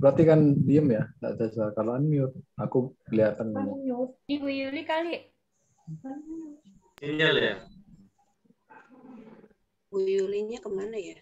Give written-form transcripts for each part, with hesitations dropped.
berarti kan diem ya, nggak ada. Kalau unmute, aku kelihatan ngomong. Ibu Yuli kali. Sinyal ya. Bu Yulinya kemana ya?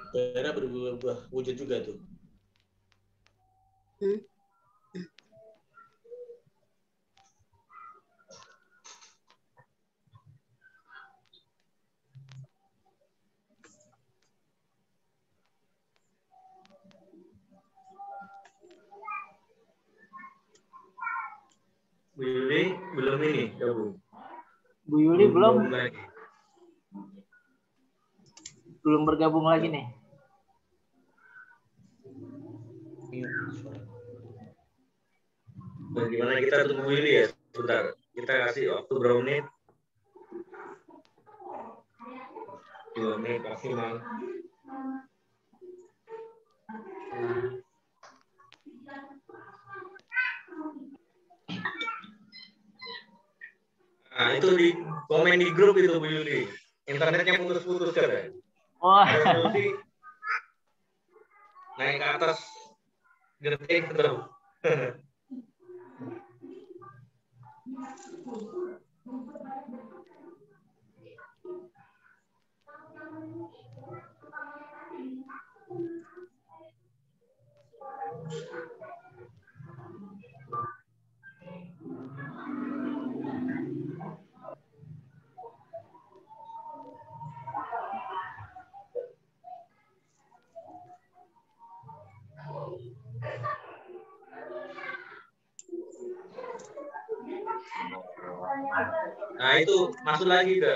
Daerah berubah wujud juga tuh. Bu Yuli belum ini gabung. Bu Yuli belum lagi. belum bergabung lagi nih. Bagaimana kita tunggu Bu Yuli ya? Sebentar. Kita kasih waktu berapa menit? 2 menit maksimal. Nah, itu di komen di grup itu Bu Yuli. Internetnya putus-putus kan? Wah. Resolusi naik ke atas getik terus. Nah itu masuk lagi ke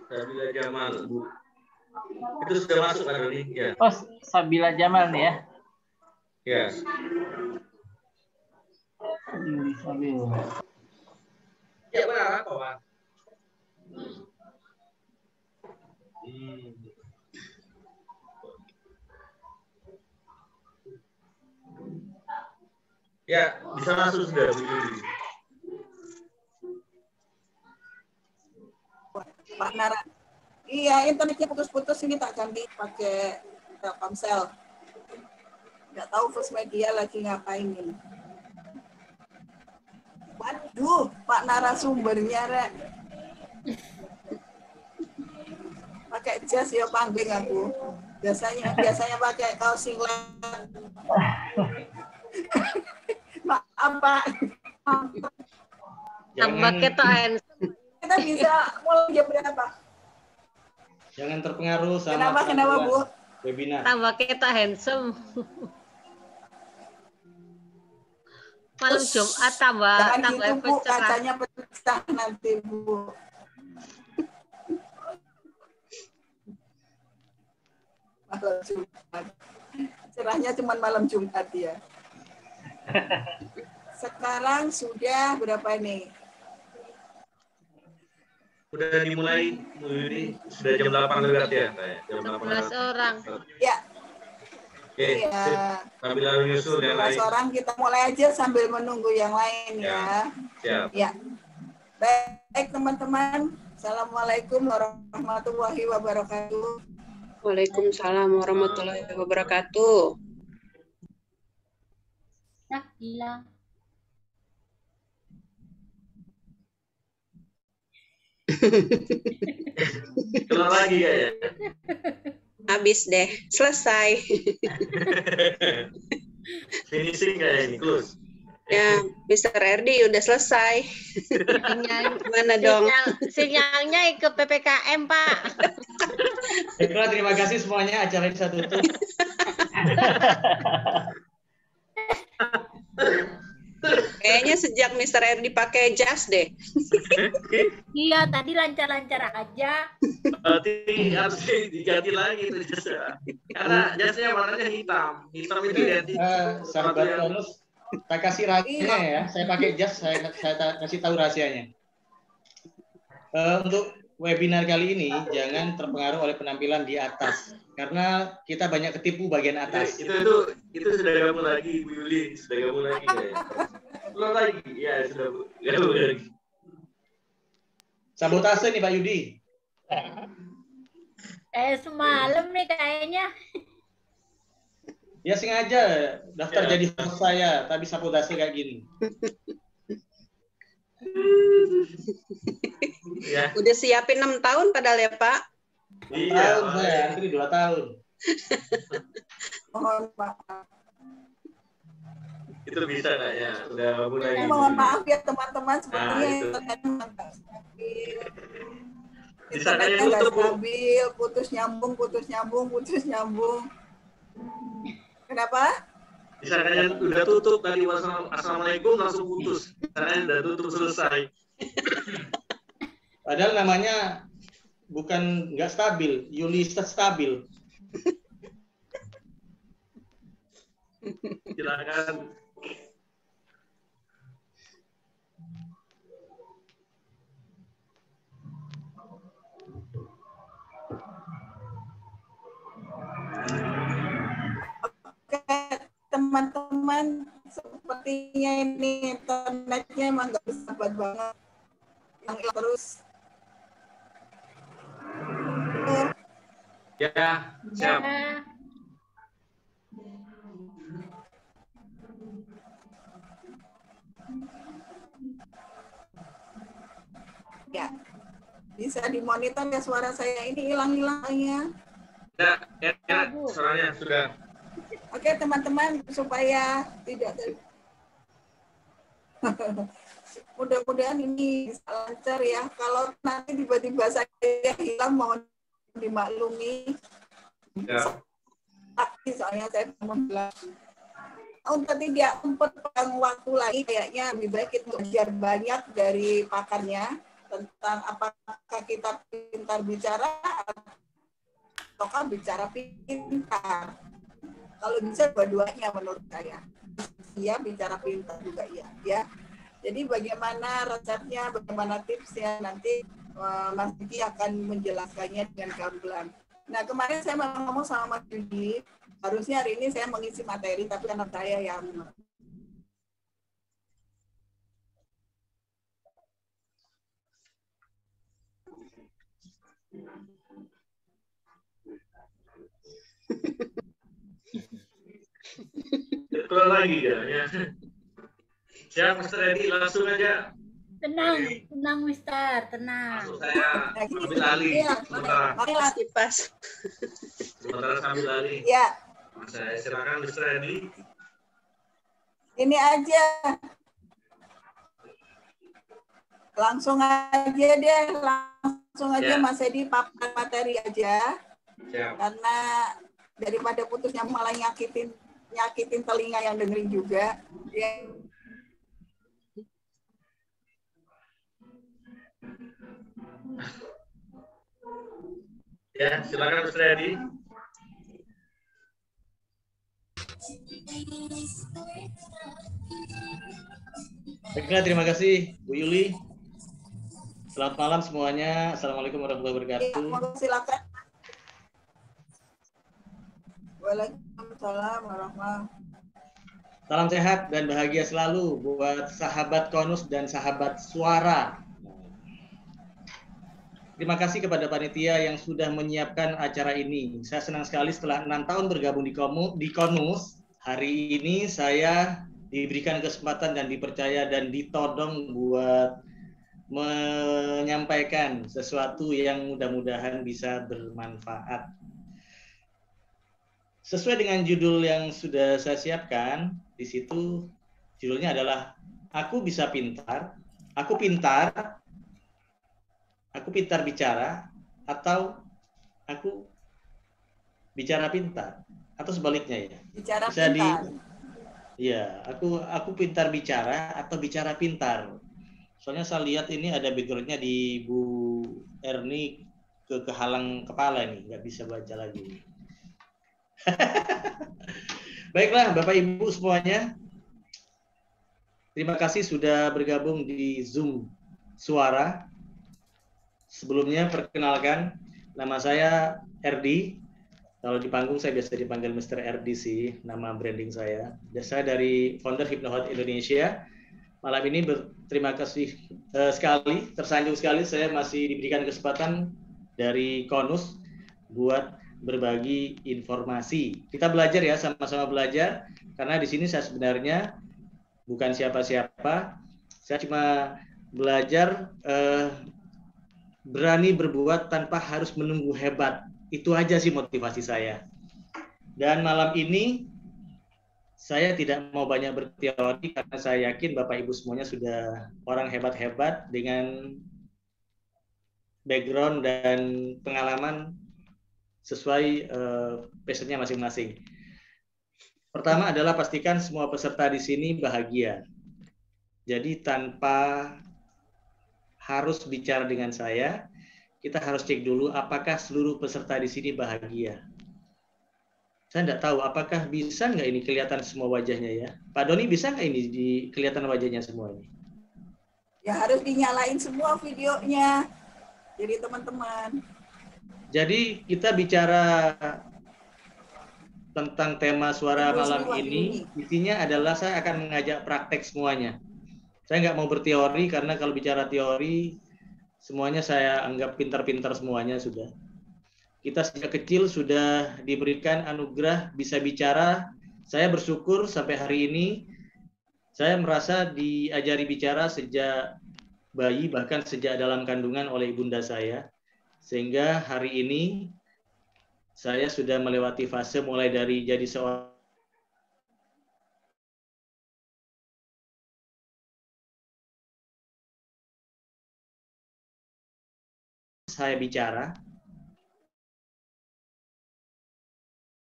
Sabila Jamal, Bu. Itu sudah masuk ada linknya. Oh, Sabila Jamal nih ya. Ya. Sabila. Ya benar apa Pak? Ya bisa masuk sudah Bu Yuli. Pak Nara. Iya, internetnya putus-putus ini tak ganti pakai Telkomsel. Nggak tahu First Media lagi ngapain ini. Waduh, Pak narasumbernya, Rek. Pakai jas ya panggil aku. Biasanya pakai kaos singlet. Maaf, Pak. Tambah ketok handsome. Kita bisa mulai jam berapa? Jangan terpengaruh sama Kenapa, Bu? webinar. Tambah ketok handsome. Malam Jumat tambah Jangan gitu, Bu. cerah. Kacanya pecah nanti, Bu. Malam Jumat. Cerahnya cuma malam Jumat ya. Sekarang sudah berapa ini? Udah dimulai Bu Yuli, sudah jam 8 lewat ya? Jam 11 orang. Ya. Oke, Iya. sambil lalu nyusul yang 11 lain. orang kita mulai aja sambil menunggu yang lain ya. Siap. Ya. Baik teman-teman. Assalamualaikum warahmatullahi wabarakatuh. Waalaikumsalam warahmatullahi wabarakatuh. Gila. Keluar lagi ya? Habis deh, selesai. Finishing kayak ini, close. Ya, Mr. RD udah selesai. Gimana dong? Sinyalnya ikut PPKM, Pak. Baiklah, terima kasih semuanya. Acara ini saya tutup. Kayaknya sejak Mr. Erdi pakai jas deh. Iya, tadi lancar-lancar aja. Berarti harus diganti lagi itu jasnya. Karena jasnya warnanya hitam. Hitam itu identik. Sahabat bonus, saya kasih rahasianya ya. Saya pakai jas, saya kasih tahu rahasianya. Untuk webinar kali ini jangan terpengaruh oleh penampilan di atas karena kita banyak ketipu bagian atas. Itu sudah gabung lagi Bu Yuli, sudah gabung lagi ya. Belum lagi, ya sudah gabung lagi. Sabotase nih Pak Yudi. Semalam nih kayaknya. Ya sengaja daftar jadi host saya, tapi sabotase kayak gini. Ya. Udah siapin 6 tahun padahal ya Pak. Iya, Tahun saya antri 2 tahun. Mohon maaf. itu bisa nggak ya? Udah gabung lagi. Mohon maaf ya teman-teman, Nah, sepertinya itu. internetnya nggak stabil. Bisa Internetnya kayak nggak YouTube, Bu. stabil, putus nyambung. Kenapa? Bisa kalian udah tutup tadi assalamualaikum langsung putus. Kalian udah tutup selesai. Padahal namanya bukan nggak stabil, Yulisa stabil. Silakan. Oke, teman-teman, sepertinya ini internetnya emang nggak bersahabat banget. Yang hilang terus. Ya, siap. Ya, bisa dimonitor ya suara saya ini hilang-hilangnya. Ya, suaranya sudah. Oke teman-teman, supaya tidak mudah-mudahan ini bisa lancar ya. Kalau nanti tiba-tiba saya hilang, mohon dimaklumi. Ya. Tapi soalnya saya mau bilang, untuk tidak memperpanjang waktu lagi, kayaknya lebih baik kita belajar banyak dari pakarnya tentang apakah kita pintar bicara ataukah bicara pintar. Kalau bisa dua-duanya menurut saya. Iya, bicara pintar juga iya. Ya. Jadi bagaimana resepnya, bagaimana tipsnya, nanti Mas Diki akan menjelaskannya dengan gamblang. Nah, kemarin saya mau ngomong sama Mas Diki, harusnya hari ini saya mengisi materi, tapi anak saya yang Betul lagi ya. Siap, Mas Reddy, langsung aja. Tenang, Mister, tenang. Langsung saya ambil alih. Iya, marilah. Kipas. Sementara sambil alih. Ya, Saya silakan, Mas Reddy. ini aja. Langsung aja deh, Ya. Mas Edi paparan materi aja. Siap. Karena daripada putusnya malah nyakitin telinga yang dengerin juga. Ya. Ya, silakan Mas Reddy. Baiklah, terima kasih Bu Yuli. Selamat malam semuanya. Assalamualaikum warahmatullahi Ya, wabarakatuh. mau silakan. Waalaikumsalam warahmatullahi. Salam sehat dan bahagia selalu buat sahabat Konus dan sahabat Suara. Terima kasih kepada panitia yang sudah menyiapkan acara ini. Saya senang sekali setelah 6 tahun bergabung di Konus, hari ini saya diberikan kesempatan dan dipercaya dan ditodong buat menyampaikan sesuatu yang mudah-mudahan bisa bermanfaat. Sesuai dengan judul yang sudah saya siapkan, di situ judulnya adalah Aku Bisa Pintar, Aku Pintar bicara, atau aku bicara pintar, atau sebaliknya ya. Bicara Bisa pintar. Iya, aku pintar bicara atau bicara pintar. Soalnya saya lihat ini ada backgroundnya di Bu Erni kehalang kepala nih, nggak bisa baca lagi. Baiklah, Bapak Ibu semuanya, terima kasih sudah bergabung di Zoom Suara. Sebelumnya perkenalkan, nama saya Erdi. Kalau di panggung saya biasa dipanggil Mr. Erdi sih, nama branding saya. Saya dari founder Hypnohealth Indonesia. Malam ini berterima kasih sekali, tersanjung sekali saya masih diberikan kesempatan dari Konus buat berbagi informasi. Kita belajar ya, sama-sama belajar, karena di sini saya sebenarnya bukan siapa-siapa. Saya cuma belajar berani berbuat tanpa harus menunggu hebat. Itu aja sih motivasi saya. Dan malam ini saya tidak mau banyak berteori karena saya yakin Bapak Ibu semuanya sudah orang hebat-hebat dengan background dan pengalaman sesuai passionnya masing-masing. Pertama adalah pastikan semua peserta di sini bahagia. Jadi tanpa harus bicara dengan saya, kita harus cek dulu apakah seluruh peserta di sini bahagia. Saya tidak tahu apakah bisa nggak ini kelihatan semua wajahnya ya. Pak Doni bisa nggak ini kelihatan wajahnya semua ini? Ya harus dinyalain semua videonya. Jadi teman-teman. Jadi kita bicara tentang tema suara malam ini, intinya adalah saya akan mengajak praktek semuanya. Saya nggak mau berteori karena kalau bicara teori, semuanya saya anggap pintar-pintar semuanya sudah. Kita sejak kecil sudah diberikan anugerah bisa bicara. Saya bersyukur sampai hari ini, saya merasa diajari bicara sejak bayi, bahkan sejak dalam kandungan oleh ibunda saya. Sehingga hari ini, saya sudah melewati fase mulai dari jadi seorang saya bicara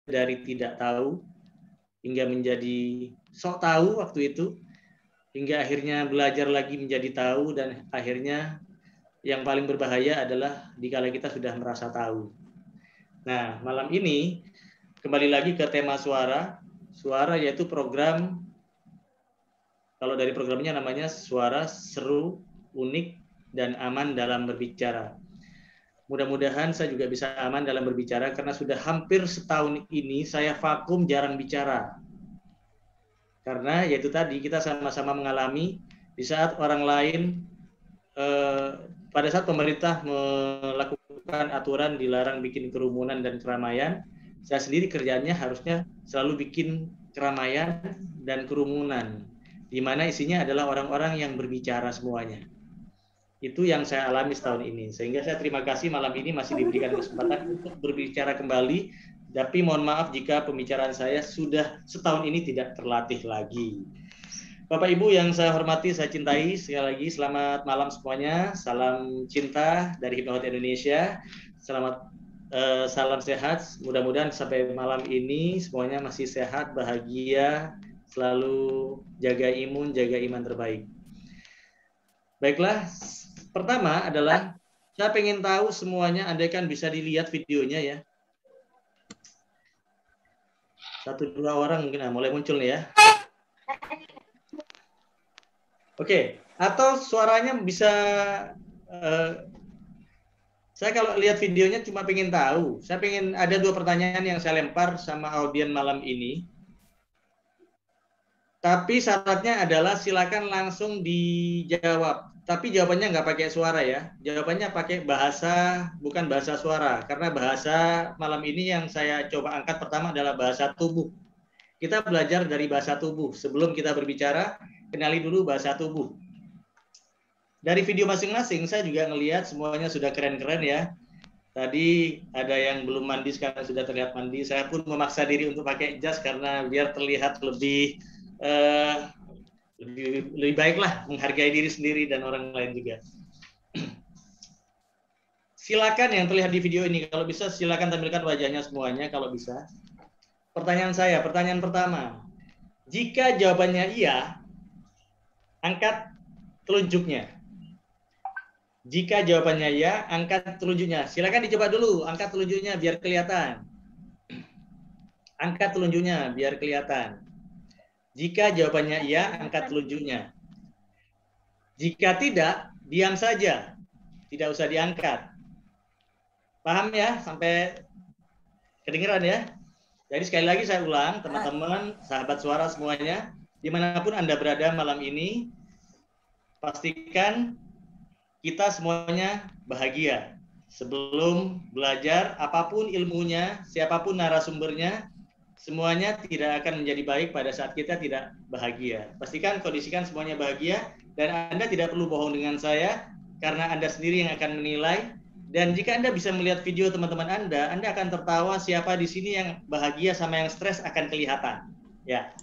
dari tidak tahu hingga menjadi sok tahu waktu itu, hingga akhirnya belajar lagi menjadi tahu, dan akhirnya yang paling berbahaya adalah dikala kita sudah merasa tahu. Nah, malam ini kembali lagi ke tema suara. Suara yaitu program, kalau dari programnya namanya suara seru, unik, dan aman dalam berbicara. Mudah-mudahan saya juga bisa aman dalam berbicara karena sudah hampir setahun ini saya vakum jarang bicara. Karena yaitu tadi kita sama-sama mengalami di saat orang lain, pada saat pemerintah melakukan aturan dilarang bikin kerumunan dan keramaian, saya sendiri kerjaannya harusnya selalu bikin keramaian dan kerumunan, di mana isinya adalah orang-orang yang berbicara semuanya. Itu yang saya alami setahun ini. Sehingga saya terima kasih malam ini masih diberikan kesempatan untuk berbicara kembali. Tapi mohon maaf jika pembicaraan saya sudah setahun ini tidak terlatih lagi. Bapak Ibu yang saya hormati, saya cintai, sekali lagi selamat malam semuanya. Salam cinta dari Hypnohealth Indonesia. Salam sehat. Mudah-mudahan sampai malam ini semuanya masih sehat, bahagia, selalu jaga imun, jaga iman terbaik. Baiklah. Pertama adalah saya pengen tahu semuanya, andaikan bisa dilihat videonya ya. 1-2 orang mungkin mulai muncul nih ya. Oke, atau suaranya bisa saya kalau lihat videonya cuma pengen tahu. Saya pengen ada 2 pertanyaan yang saya lempar sama audien malam ini. Tapi syaratnya adalah silakan langsung dijawab. Tapi jawabannya nggak pakai suara ya. Jawabannya pakai bahasa, bukan bahasa suara. Karena bahasa malam ini yang saya coba angkat pertama adalah bahasa tubuh. Kita belajar dari bahasa tubuh. Sebelum kita berbicara, kenali dulu bahasa tubuh. Dari video masing-masing, saya juga ngelihat semuanya sudah keren-keren ya. Tadi ada yang belum mandi, sekarang sudah terlihat mandi. Saya pun memaksa diri untuk pakai jas karena biar terlihat lebih baiklah, menghargai diri sendiri dan orang lain juga. Silakan yang terlihat di video ini, kalau bisa silakan tampilkan wajahnya semuanya kalau bisa. Pertanyaan pertama, Jika jawabannya iya, angkat telunjuknya. Jika jawabannya iya, angkat telunjuknya. Silakan dicoba dulu, angkat telunjuknya biar kelihatan. Angkat telunjuknya biar kelihatan. Jika jawabannya iya, angkat telunjuknya. Jika tidak, diam saja. Tidak usah diangkat. Paham ya? Sampai kedengeran ya? Jadi sekali lagi saya ulang, teman-teman, sahabat suara semuanya, dimanapun Anda berada malam ini, pastikan kita semuanya bahagia. Sebelum belajar, apapun ilmunya, siapapun narasumbernya, semuanya tidak akan menjadi baik pada saat kita tidak bahagia. Pastikan, kondisikan semuanya bahagia, dan Anda tidak perlu bohong dengan saya, karena Anda sendiri yang akan menilai. Dan jika Anda bisa melihat video teman-teman Anda akan tertawa siapa di sini yang bahagia sama yang stres akan kelihatan. Ya.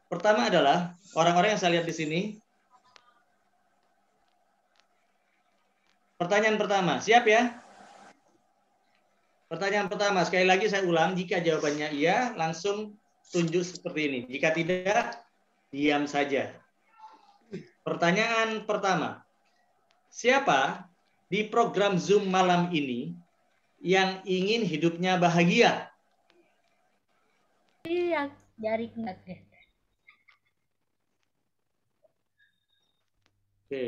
Pertama adalah orang-orang yang saya lihat di sini. Pertanyaan pertama, siap ya? Pertanyaan pertama, sekali lagi saya ulang, jika jawabannya iya, langsung tunjuk seperti ini. Jika tidak, diam saja. Pertanyaan pertama. Siapa di program Zoom malam ini yang ingin hidupnya bahagia? Iya, jari enggak deh. Oke,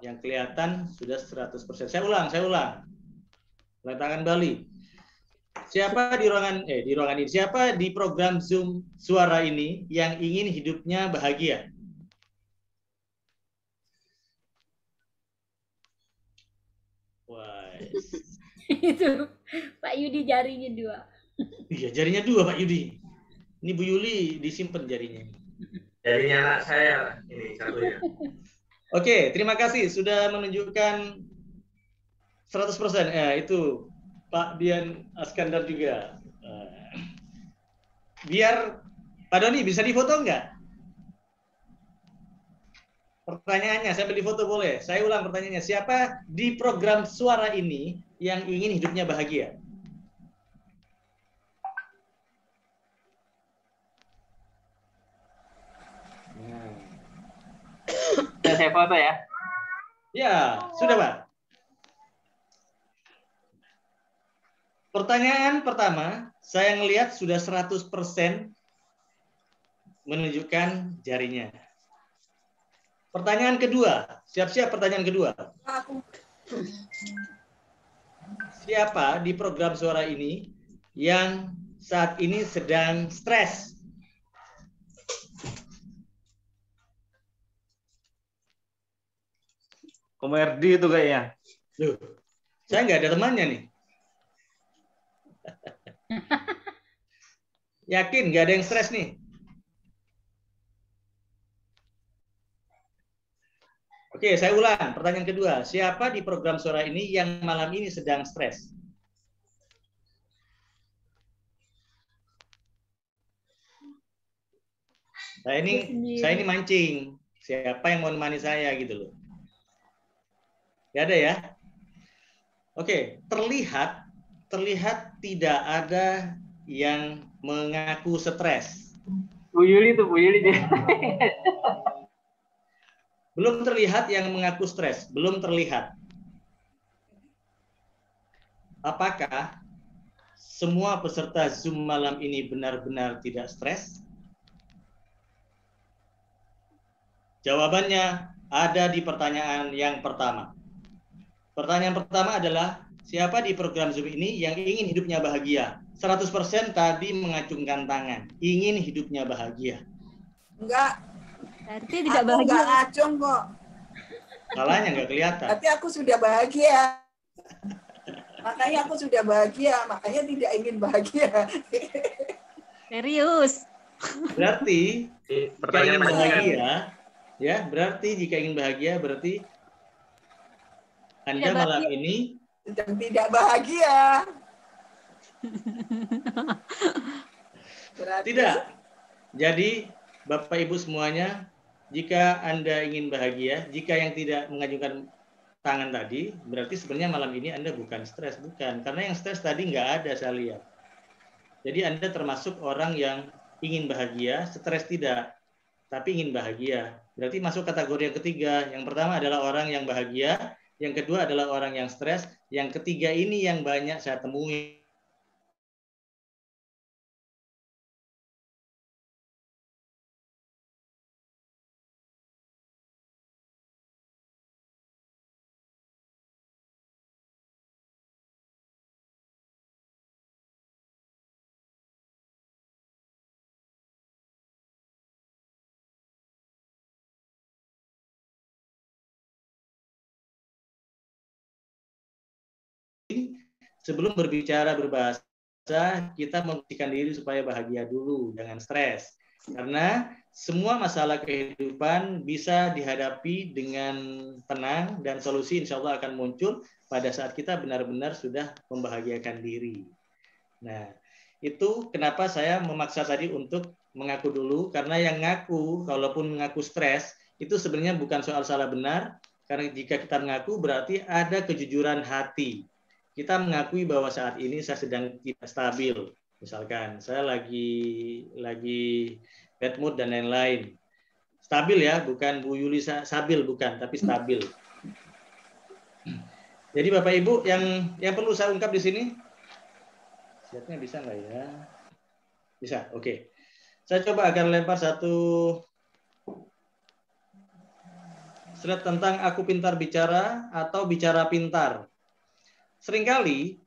yang kelihatan sudah 100%. Saya ulang. Letakkan Bali. Siapa di ruangan ini? Siapa di program Zoom suara ini yang ingin hidupnya bahagia? Wah. Itu Pak Yudi jarinya 2. Iya, jarinya 2 Pak Yudi. Ini Bu Yuli disimpan jarinya. Jarinya anak saya ini satunya. Oke, terima kasih sudah menunjukkan 100%. Itu Pak Dian Askandar juga. Biar Pak Doni bisa difoto enggak? Pertanyaannya, saya beli foto boleh. Saya ulang pertanyaannya. Siapa di program suara ini yang ingin hidupnya bahagia? Saya foto ya. Ya, sudah Pak. Pertanyaan pertama, saya ngelihat sudah 100% menunjukkan jarinya. Pertanyaan kedua, siap-siap pertanyaan kedua. Siapa di program suara ini yang saat ini sedang stres? Komerdi itu kayaknya. Loh, saya nggak ada temannya nih. Yakin nggak ada yang stres nih? Oke, saya ulang. Pertanyaan kedua. Siapa di program suara ini yang malam ini sedang stres? Saya ini mancing. Siapa yang mau menemani saya gitu loh. Gak ada ya? Oke, terlihat tidak ada yang mengaku stres. Bu Yuli tuh, Bu Yuli. Belum terlihat yang mengaku stres, belum terlihat. Apakah semua peserta Zoom malam ini benar-benar tidak stres? Jawabannya ada di pertanyaan yang pertama. Pertanyaan pertama adalah, siapa di program Zoom ini yang ingin hidupnya bahagia? 100% tadi mengacungkan tangan, ingin hidupnya bahagia. Enggak. Berarti tidak Aku bahagia. enggak ngacung kok. Salahnya nggak kelihatan. Tapi aku sudah bahagia. Makanya aku sudah bahagia, makanya tidak ingin bahagia. Serius. Berarti jika Pertanyaan ingin masih bahagia, ya berarti jika ingin bahagia berarti Anda Tidak malam bahagia. ini Sedang tidak bahagia. Berarti tidak. Jadi Bapak Ibu semuanya, jika Anda ingin bahagia, jika yang tidak mengajukan tangan tadi, berarti sebenarnya malam ini Anda bukan stres, bukan. Karena yang stres tadi nggak ada saya lihat. Jadi Anda termasuk orang yang ingin bahagia, stres tidak, tapi ingin bahagia. Berarti masuk kategori yang ketiga. Yang pertama adalah orang yang bahagia, yang kedua adalah orang yang stres, yang ketiga ini yang banyak saya temui. Sebelum berbicara berbahasa, kita membuktikan diri supaya bahagia dulu, jangan stres. Karena semua masalah kehidupan bisa dihadapi dengan tenang dan solusi insya Allah akan muncul pada saat kita benar-benar sudah membahagiakan diri. Nah, itu kenapa saya memaksa tadi untuk mengaku dulu, karena yang ngaku, kalaupun mengaku stres, itu sebenarnya bukan soal salah benar, karena jika kita mengaku berarti ada kejujuran hati. Kita mengakui bahwa saat ini saya sedang tidak stabil. Misalkan saya lagi bad mood dan lain-lain. Stabil ya, bukan Bu Yuli sabil, bukan, tapi stabil. Jadi Bapak Ibu, yang perlu saya ungkap di sini, lihatnya bisa nggak ya? Bisa, oke. Saya coba akan lempar satu slide tentang aku pintar bicara atau bicara pintar. Seringkali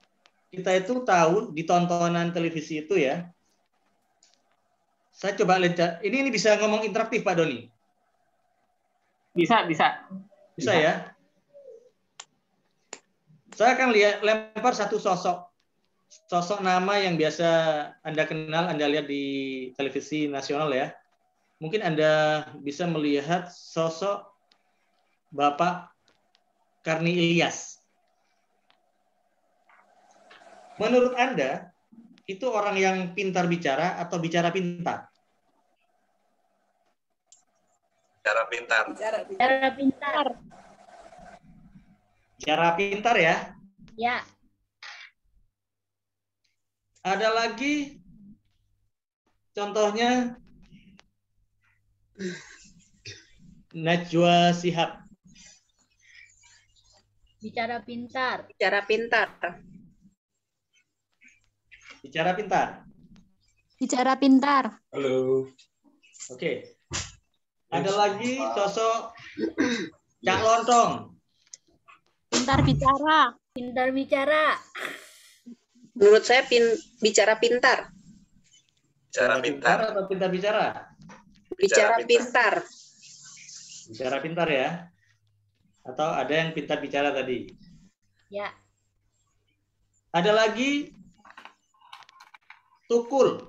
kita itu tahu di tontonan televisi itu ya. Saya coba lihat. Ini bisa ngomong interaktif Pak Doni. Bisa. Bisa ya. Saya akan lempar satu sosok nama yang biasa Anda kenal, Anda lihat di televisi nasional ya. Mungkin Anda bisa melihat sosok Bapak Karni Ilyas. Menurut Anda, itu orang yang pintar bicara atau bicara pintar? Bicara pintar. Cara pintar. Bicara pintar ya? Ya. Ada lagi contohnya Najwa Shihab. Bicara pintar. Bicara pintar. Bicara pintar. Bicara pintar. Halo. Oke. Ada lagi sosok Cak Lontong. Pintar bicara. Pintar bicara. Menurut saya bicara pintar. Bicara pintar. Atau pintar bicara? Bicara pintar. Bicara pintar ya. Atau ada yang pintar bicara tadi? Ya. Ada lagi Tukul.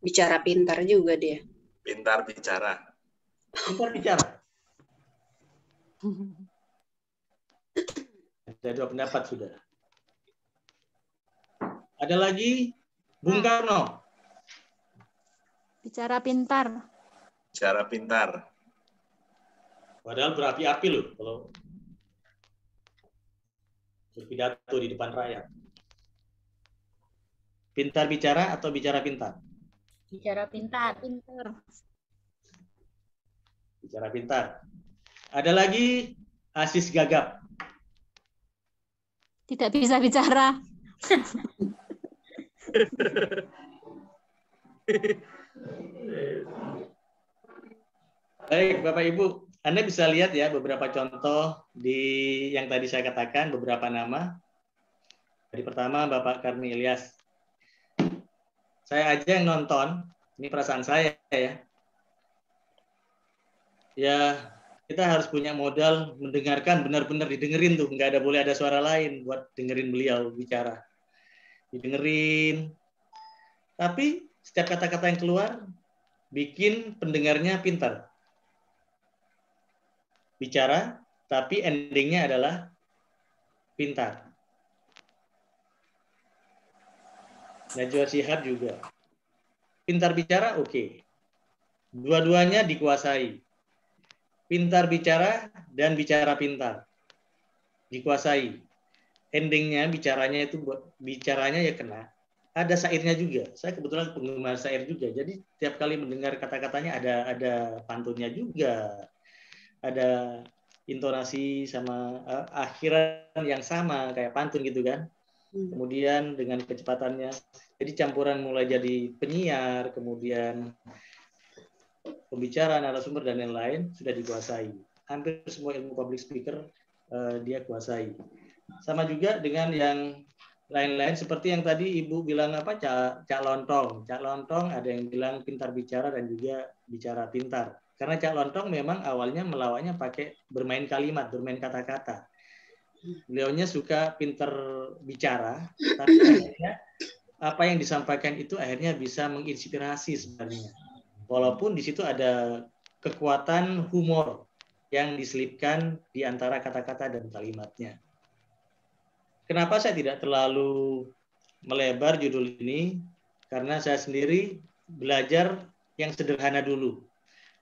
Bicara pintar juga dia. Pintar bicara. Pintar bicara. Ada dua pendapat sudah. Ada lagi Bung Karno. Bicara pintar. Bicara pintar. Padahal berapi-api loh kalau berpidato di depan rakyat. Pintar bicara atau bicara pintar? Bicara pintar. Pintar. Bicara pintar. Ada lagi Aziz Gagap. Tidak bisa bicara. Baik, Bapak Ibu, Anda bisa lihat ya beberapa contoh di yang tadi saya katakan, beberapa nama. Jadi pertama Bapak Karni Ilyas. Saya aja yang nonton, ini perasaan saya ya. Ya, kita harus punya modal mendengarkan, benar-benar didengerin tuh, nggak boleh ada suara lain buat dengerin beliau bicara. Didengerin. Tapi setiap kata-kata yang keluar bikin pendengarnya pintar. Bicara, tapi endingnya adalah pintar. Najwa Shihab juga. Pintar bicara, oke. Dua-duanya dikuasai. Pintar bicara dan bicara pintar. Dikuasai. endingnya bicaranya ya kena. Ada syairnya juga. Saya kebetulan penggemar syair juga. Jadi tiap kali mendengar kata-katanya ada pantunnya juga. Ada intonasi sama akhiran yang sama kayak pantun gitu kan. Kemudian dengan kecepatannya. Jadi campuran mulai jadi penyiar, kemudian pembicara, narasumber dan lain-lain sudah dikuasai. Hampir semua ilmu public speaker dia kuasai. Sama juga dengan yang lain-lain seperti yang tadi Ibu bilang apa Cak Lontong. Cak Lontong ada yang bilang pintar bicara dan juga bicara pintar. Karena Cak Lontong memang awalnya melawaknya pakai bermain kalimat, bermain kata-kata. Beliaunya suka pintar bicara, tapi akhirnya apa yang disampaikan itu akhirnya bisa menginspirasi sebenarnya. Walaupun di situ ada kekuatan humor yang diselipkan di antara kata-kata dan kalimatnya. Kenapa saya tidak terlalu melebar judul ini? Karena saya sendiri belajar yang sederhana dulu.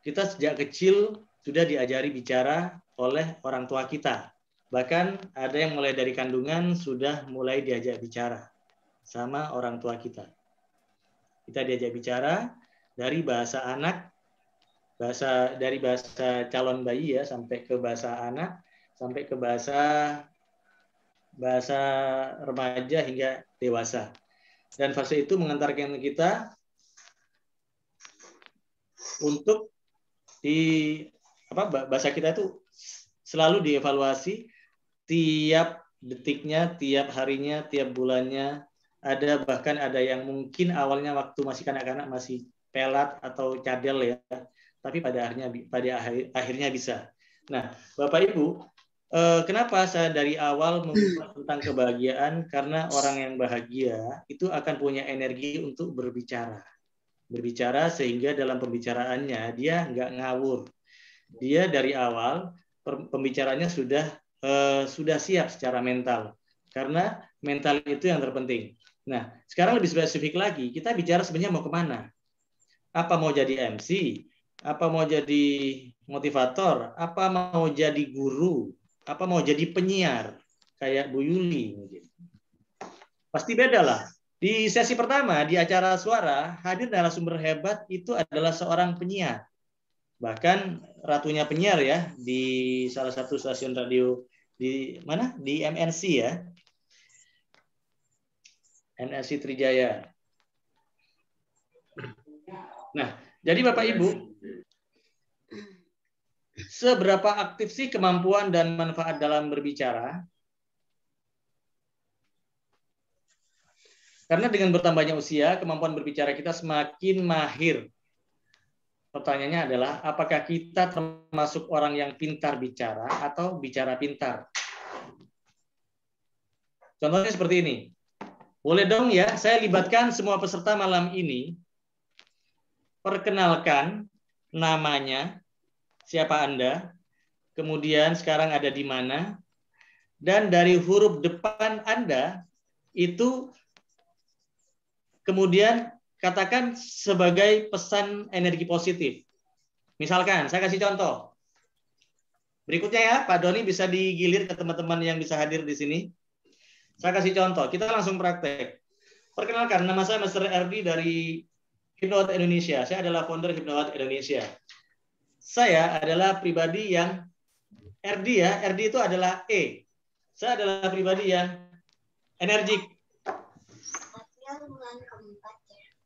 Kita sejak kecil sudah diajari bicara oleh orang tua kita. Bahkan ada yang mulai dari kandungan sudah mulai diajak bicara sama orang tua kita. Kita diajak bicara dari bahasa anak, dari bahasa calon bayi ya sampai ke bahasa anak, sampai ke bahasa remaja hingga dewasa. Dan fase itu mengantarkan kita untuk bahasa kita itu selalu dievaluasi tiap detiknya, tiap harinya, tiap bulannya. Bahkan ada yang mungkin awalnya waktu masih kanak-kanak masih pelat atau cadel ya, tapi pada akhirnya bisa. Nah, Bapak Ibu, kenapa saya dari awal membahas tentang kebahagiaan? Karena orang yang bahagia itu akan punya energi untuk berbicara. Berbicara sehingga dalam pembicaraannya dia nggak ngawur. Dia dari awal pembicaranya sudah siap secara mental. Karena mental itu yang terpenting. Nah, sekarang lebih spesifik lagi, kita bicara sebenarnya mau kemana? Apa mau jadi MC? Apa mau jadi motivator? Apa mau jadi guru? Apa mau jadi penyiar kayak Bu Yuli mungkin. Pasti beda lah. Di sesi pertama di acara suara hadir narasumber hebat itu adalah seorang penyiar. Bahkan ratunya penyiar ya di salah satu stasiun radio di mana? Di MNC ya. MNC Trijaya. Nah, jadi Bapak Ibu, seberapa aktif sih kemampuan dan manfaat dalam berbicara? Karena dengan bertambahnya usia, kemampuan berbicara kita semakin mahir. Pertanyaannya adalah, apakah kita termasuk orang yang pintar bicara atau bicara pintar? Contohnya seperti ini. Boleh dong ya, saya libatkan semua peserta malam ini. Perkenalkan namanya, siapa Anda, kemudian sekarang ada di mana, dan dari huruf depan Anda itu kemudian katakan sebagai pesan energi positif. Misalkan, saya kasih contoh. Berikutnya ya, Pak Doni bisa digilir ke teman-teman yang bisa hadir di sini. Saya kasih contoh, kita langsung praktek. Perkenalkan, nama saya Mr. Erdi dari Hypnowatt Indonesia. Saya adalah founder Hypnowatt Indonesia. Saya adalah pribadi yang RD ya, RD itu adalah E. Saya adalah pribadi yang energik.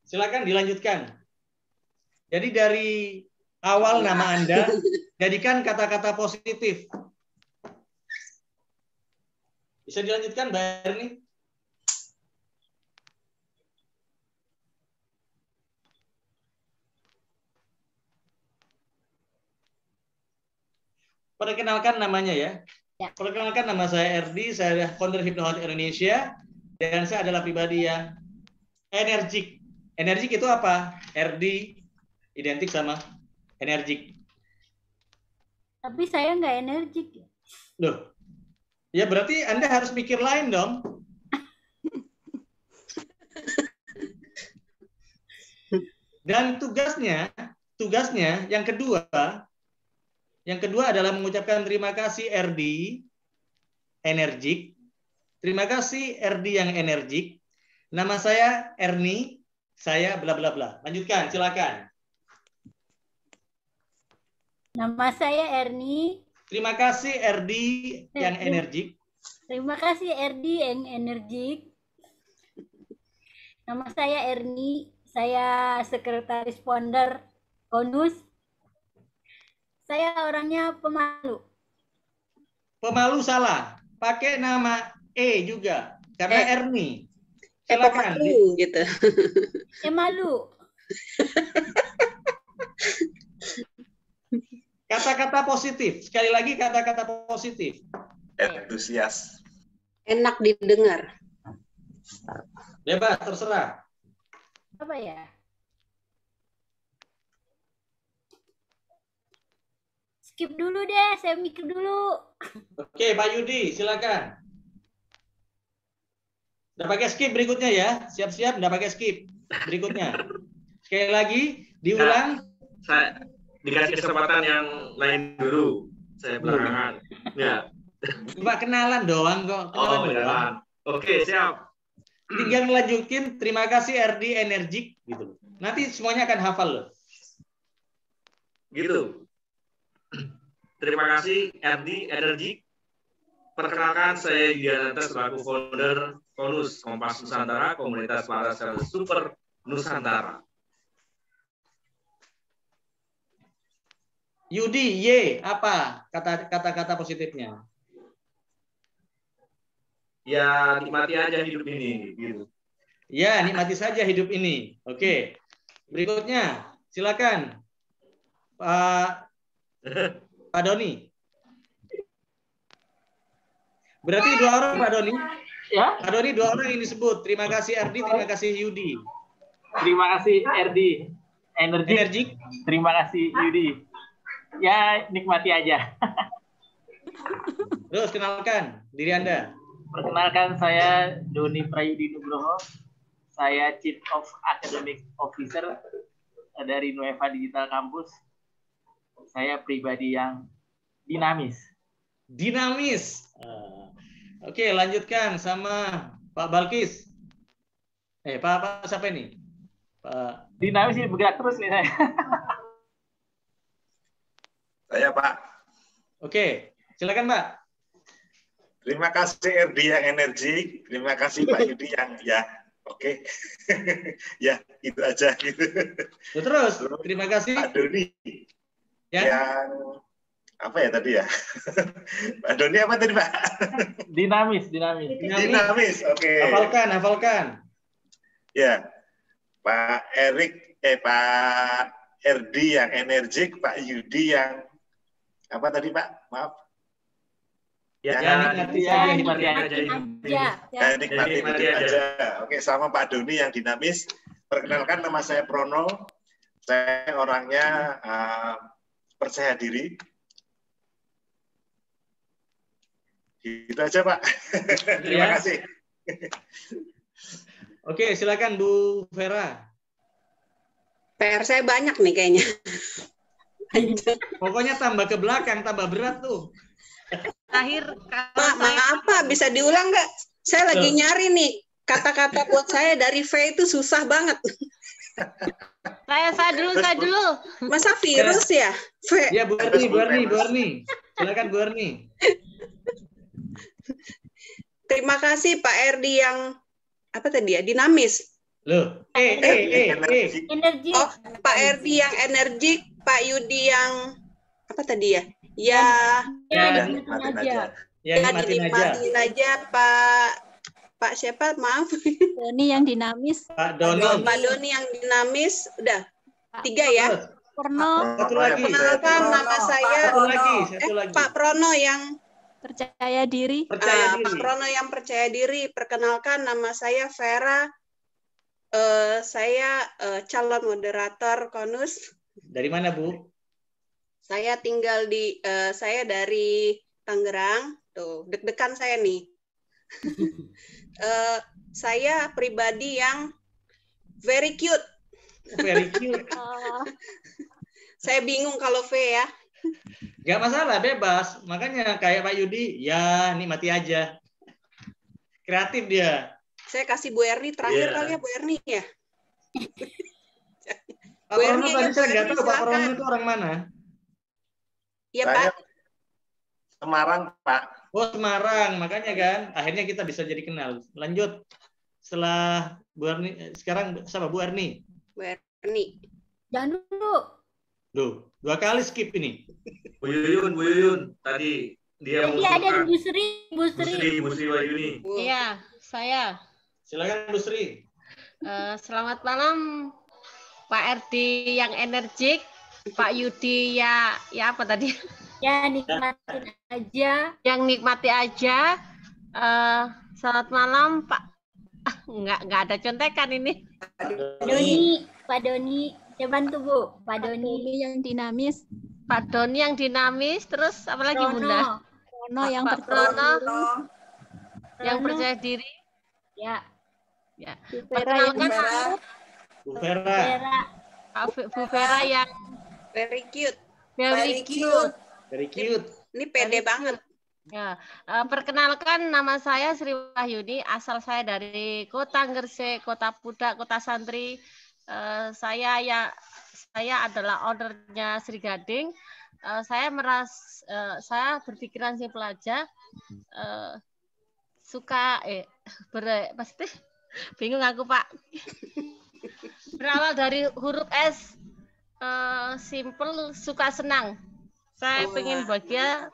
Silakan dilanjutkan. Jadi dari awal nama Anda, jadikan kata-kata positif. Bisa dilanjutkan, Mbak Erni? Perkenalkan namanya ya. Perkenalkan nama saya Erdi, saya founder Hypnowatt Indonesia, dan saya adalah pribadi yang energik. Energik itu apa? Erdi identik sama energik. Tapi saya nggak energik. Loh, ya berarti Anda harus mikir lain dong. Dan tugasnya yang kedua adalah mengucapkan terima kasih RD, energik. Terima kasih Erdi yang energik. Nama saya Erni, saya bla bla bla. Lanjutkan, silakan. Nama saya Erni. Terima kasih Erdi yang energik. Terima kasih Erdi yang energik. Nama saya Erni. Saya sekretaris founder Konus. Saya orangnya pemalu. Pemalu salah. Pakai nama E juga. Karena Erni. Silakan. Pemalu gitu. Malu. Kata-kata positif. Sekali lagi kata-kata positif. Entusias. Enak didengar. Bebas, terserah. Apa ya? Skip dulu deh, saya mikir dulu. Oke, Pak Yudi, silakan. Udah pakai skip berikutnya ya. Siap-siap, udah pakai skip berikutnya. Sekali lagi, diulang. Saya dikasih kesempatan yang lain dulu. Saya belakangan. Ya. Cuma kenalan doang kok. Kenalan. Oke, siap. Tinggal ngelanjutin. Terima kasih Erdi energik gitu. Nanti semuanya akan hafal loh. Gitu. Terima kasih Erdi energik. Perkenalkan, saya Yudiananta selaku founder Konus Kompas Nusantara, komunitas para sales super Nusantara. Yudi, Y, apa kata-kata positifnya? Ya, nikmati aja hidup ini. Gitu. Ya, nikmati saja hidup ini. Oke. Berikutnya, silakan. Pak Doni. Berarti 2 orang Pak Doni. Ya. Pak Doni 2 orang yang disebut. Terima kasih Erdi, terima kasih Yudi. Terima kasih Erdi energik. Terima kasih Yudi. Ya, nikmati aja. Terus kenalkan diri Anda. Perkenalkan, saya Doni Prayudi Nugroho. Saya Chief of Academic Officer dari Nueva Digital Campus. Saya pribadi yang dinamis. Dinamis. Oke, lanjutkan sama Pak Balkis. Pak siapa ini? Pak Dinamis ini bergerak terus nih saya. Saya Pak. Oke, silakan Pak. Terima kasih Erdi yang energik. Terima kasih Pak Yudi yang ya. Oke. Ya, itu aja gitu. Terus, terima kasih Pak Doni. Ya. Yang apa ya tadi ya? Pak Doni apa tadi Pak? Dinamis. Oke. Hafalkan. Ya. Pak Erdi yang energik, Pak Yudi yang apa tadi Pak? Maaf. Ya, nikmati aja. Nikmati aja. Oke, sama Pak Doni yang dinamis. Perkenalkan, nama saya Prono. Saya orangnya percaya diri. Gitu aja Pak. Terima kasih. Oke, silakan Bu Vera. PR saya banyak nih kayaknya. Pokoknya tambah ke belakang, tambah berat tuh. Pak, maaf Pak, bisa diulang nggak? Saya lagi nyari nih kata-kata buat saya dari V itu susah banget. Saya dulu. Masa virus ya? V. Ya, Bu Arni. Silakan Bu Arni. Terima kasih Pak Erdi yang apa tadi ya? Dinamis. Loh, Energi. Oh, Pak Erdi yang energik, Pak Yudi yang apa tadi ya? Ya, dinikmatin aja. Pak siapa? Maaf. Doni yang dinamis. Pak Doni. Pak Doni yang dinamis. Udah 3 ya. Prono. Satu lagi. Perkenalkan nama saya. Satu lagi. Pak Prono yang Percaya diri. Pak Prono yang percaya diri. Perkenalkan nama saya Vera. Saya calon moderator Konus. Dari mana Bu? Saya tinggal saya dari Tangerang. Tuh, deg-degan saya nih. Saya pribadi yang very cute. Very cute. Saya bingung kalau V ya. Gak masalah, bebas. Makanya kayak Pak Yudi, ya nikmati aja. Kreatif dia. Saya kasih Bu Erni terakhir Iya. kali ya, Bu Erni ya. Pak Bu Prono Erni tadi aja, Bu saya nggak Erni, tahu Pak Prono silakan. itu orang mana. Iya, Saya Pak. Semarang, Pak. Oh, Semarang, makanya kan akhirnya kita bisa jadi kenal. Lanjut. Setelah Bu Erni, sekarang sama Bu Erni. Bu Erni. Jangan dulu. Loh, 2 kali skip ini. Bu Yuyun. Tadi dia Tadi ada mengusulkan Bu Sri, Bu Sri. Bu Sri Wahyuni. Iya, saya. Silakan Bu Sri. Selamat malam Pak Erdi yang energik, Pak Yudi ya apa tadi? Ya, nikmatin aja. Yang nikmati aja. Selamat malam Pak. Nggak ada contekan ini. Pak Doni. Saya bantu Bu. Pak Doni yang dinamis. Pak Doni yang dinamis, terus apa lagi Prono. Bunda? Prono yang Pak Prono yang Prono. percaya diri. Ya. Ya. Vera yang Perkenalkan Bu Vera. Bu Vera yang Very cute. very cute. Very cute. Ini pede banget. Ya, perkenalkan nama saya Sri Wahyuni, asal saya dari Kota Gresik, Kota Pudak, Kota Santri. Saya adalah ownernya Sri Gading. Saya berpikiran simpel aja, pasti bingung aku Pak. Berawal dari huruf S, simple, suka, senang. Saya pengen bahagia.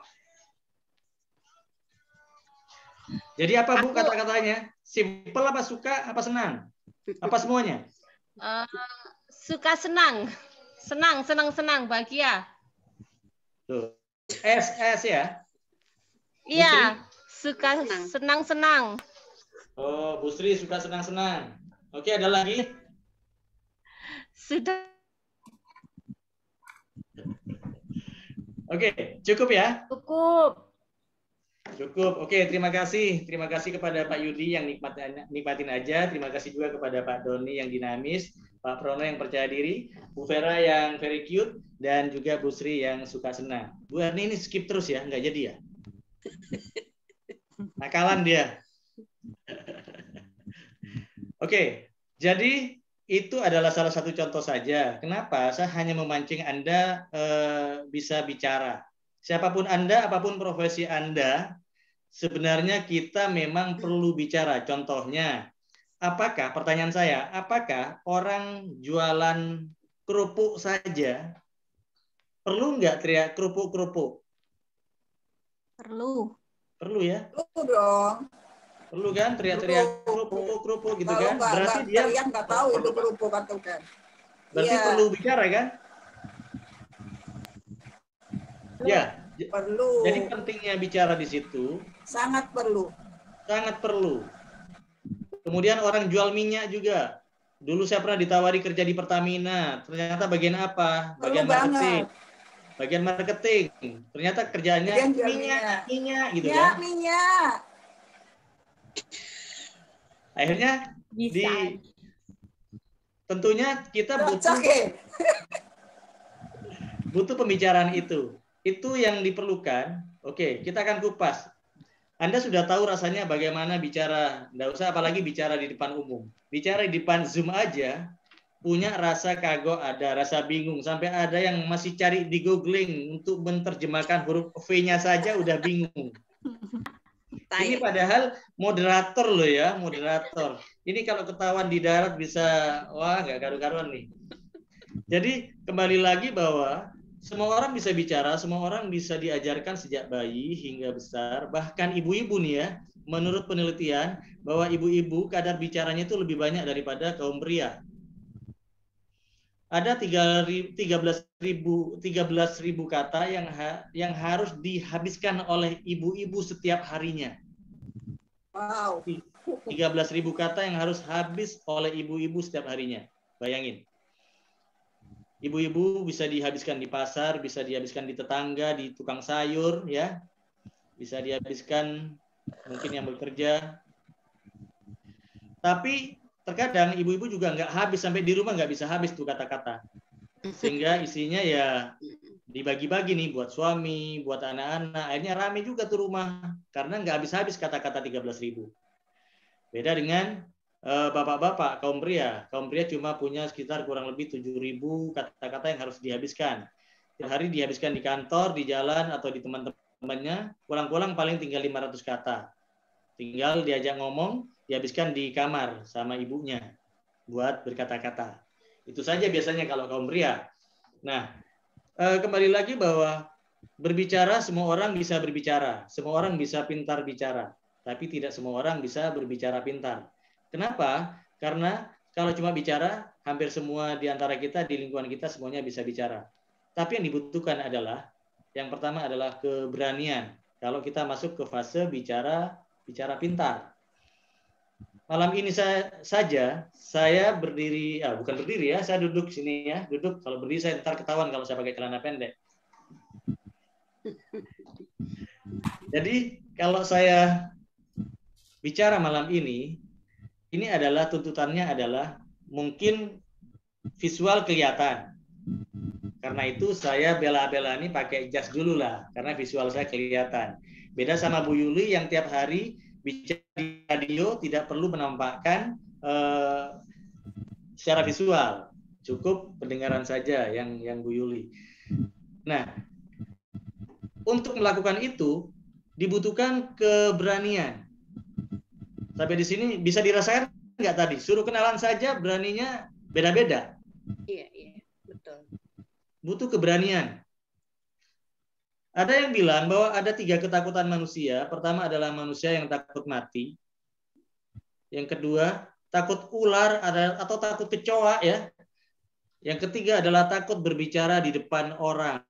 Jadi apa Bu kata-katanya? Simple apa suka apa senang? Apa semuanya? Suka, senang, senang, bahagia. Tuh. S ya? Iya, suka, senang. Oh, Bu Sri suka senang. Oke, ada lagi? Sudah. Oke, cukup ya? Cukup. Oke, terima kasih. Terima kasih kepada Pak Yudi yang nikmatin aja. Terima kasih juga kepada Pak Doni yang dinamis, Pak Prono yang percaya diri, Bu Vera yang very cute, dan juga Bu Sri yang suka senang. Bu Erni ini skip terus ya, nggak jadi ya? Nakalan dia. Oke, jadi itu adalah salah satu contoh saja. Kenapa? Saya hanya memancing Anda bisa bicara. Siapapun Anda, apapun profesi Anda, sebenarnya kita memang perlu bicara. Contohnya, pertanyaan saya, apakah orang jualan kerupuk saja perlu nggak teriak kerupuk-kerupuk? Perlu. Perlu ya? Perlu dong. Perlu kan teriak-teriak kerupuk-kerupuk gitu kan? Kalau Berarti dia nggak tahu itu kerupuk atau kan. berarti Iya. perlu bicara kan? Ya, perlu. Jadi pentingnya bicara di situ. Sangat perlu. Sangat perlu. Kemudian orang jual minyak juga. Dulu saya pernah ditawari kerja di Pertamina. Ternyata bagian apa? Bagian marketing. Bagian marketing. Ternyata kerjanya minyak gitu kan. Minyak. Akhirnya tentunya kita butuh pembicaraan itu. Itu yang diperlukan. Oke, kita akan kupas. Anda sudah tahu rasanya bagaimana bicara, nggak usah apalagi bicara di depan umum. Bicara di depan Zoom aja, punya rasa kagok, ada rasa bingung. Sampai ada yang masih cari di googling untuk menerjemahkan huruf V-nya saja udah bingung. Ini padahal moderator loh ya, moderator. Ini kalau ketahuan di darat bisa, wah nggak karu-karuan nih. Jadi kembali lagi bahwa semua orang bisa bicara, semua orang bisa diajarkan sejak bayi hingga besar. Bahkan ibu-ibu nih ya, menurut penelitian bahwa ibu-ibu kadar bicaranya itu lebih banyak daripada kaum pria. Ada 13.000 kata yang harus dihabiskan oleh ibu-ibu setiap harinya. Wow. 13.000 kata yang harus habis oleh ibu-ibu setiap harinya. Bayangin. Ibu-ibu bisa dihabiskan di pasar, bisa dihabiskan di tetangga, di tukang sayur, ya, bisa dihabiskan mungkin yang bekerja. Tapi terkadang ibu-ibu juga nggak habis, sampai di rumah nggak bisa habis tuh kata-kata. Sehingga isinya ya dibagi-bagi nih buat suami, buat anak-anak. Akhirnya rame juga tuh rumah karena nggak habis-habis kata-kata 13.000. Beda dengan bapak-bapak, kaum pria. Kaum pria cuma punya sekitar kurang lebih 7.000 kata-kata yang harus dihabiskan. Tiap hari dihabiskan di kantor, di jalan, atau di teman-temannya. Pulang-pulang paling tinggal 500 kata. Tinggal diajak ngomong, dihabiskan di kamar sama ibunya buat berkata-kata. Itu saja biasanya kalau kaum pria. Nah, kembali lagi bahwa berbicara, semua orang bisa berbicara. Semua orang bisa pintar bicara. Tapi tidak semua orang bisa berbicara pintar. Kenapa? Karena kalau cuma bicara, hampir semua di antara kita, di lingkungan kita, semuanya bisa bicara. Tapi yang dibutuhkan adalah, yang pertama adalah keberanian. Kalau kita masuk ke fase bicara pintar. Malam ini saya berdiri, bukan berdiri ya, saya duduk sini ya, duduk. Kalau berdiri saya ntar ketahuan kalau saya pakai celana pendek. Jadi kalau saya bicara malam ini adalah tuntutannya adalah mungkin visual kelihatan. Karena itu saya bela-bela ini pakai jas dulu lah, karena visual saya kelihatan. Beda sama Bu Yuli yang tiap hari bicara di radio tidak perlu menampakkan secara visual, cukup pendengaran saja yang Bu Yuli. Nah, untuk melakukan itu dibutuhkan keberanian. Sampai di sini bisa dirasakan nggak tadi? Suruh kenalan saja beraninya beda-beda. Iya, betul. Butuh keberanian. Ada yang bilang bahwa ada 3 ketakutan manusia. Pertama adalah manusia yang takut mati. Yang kedua, takut ular atau takut kecoa ya. Yang ketiga adalah takut berbicara di depan orang.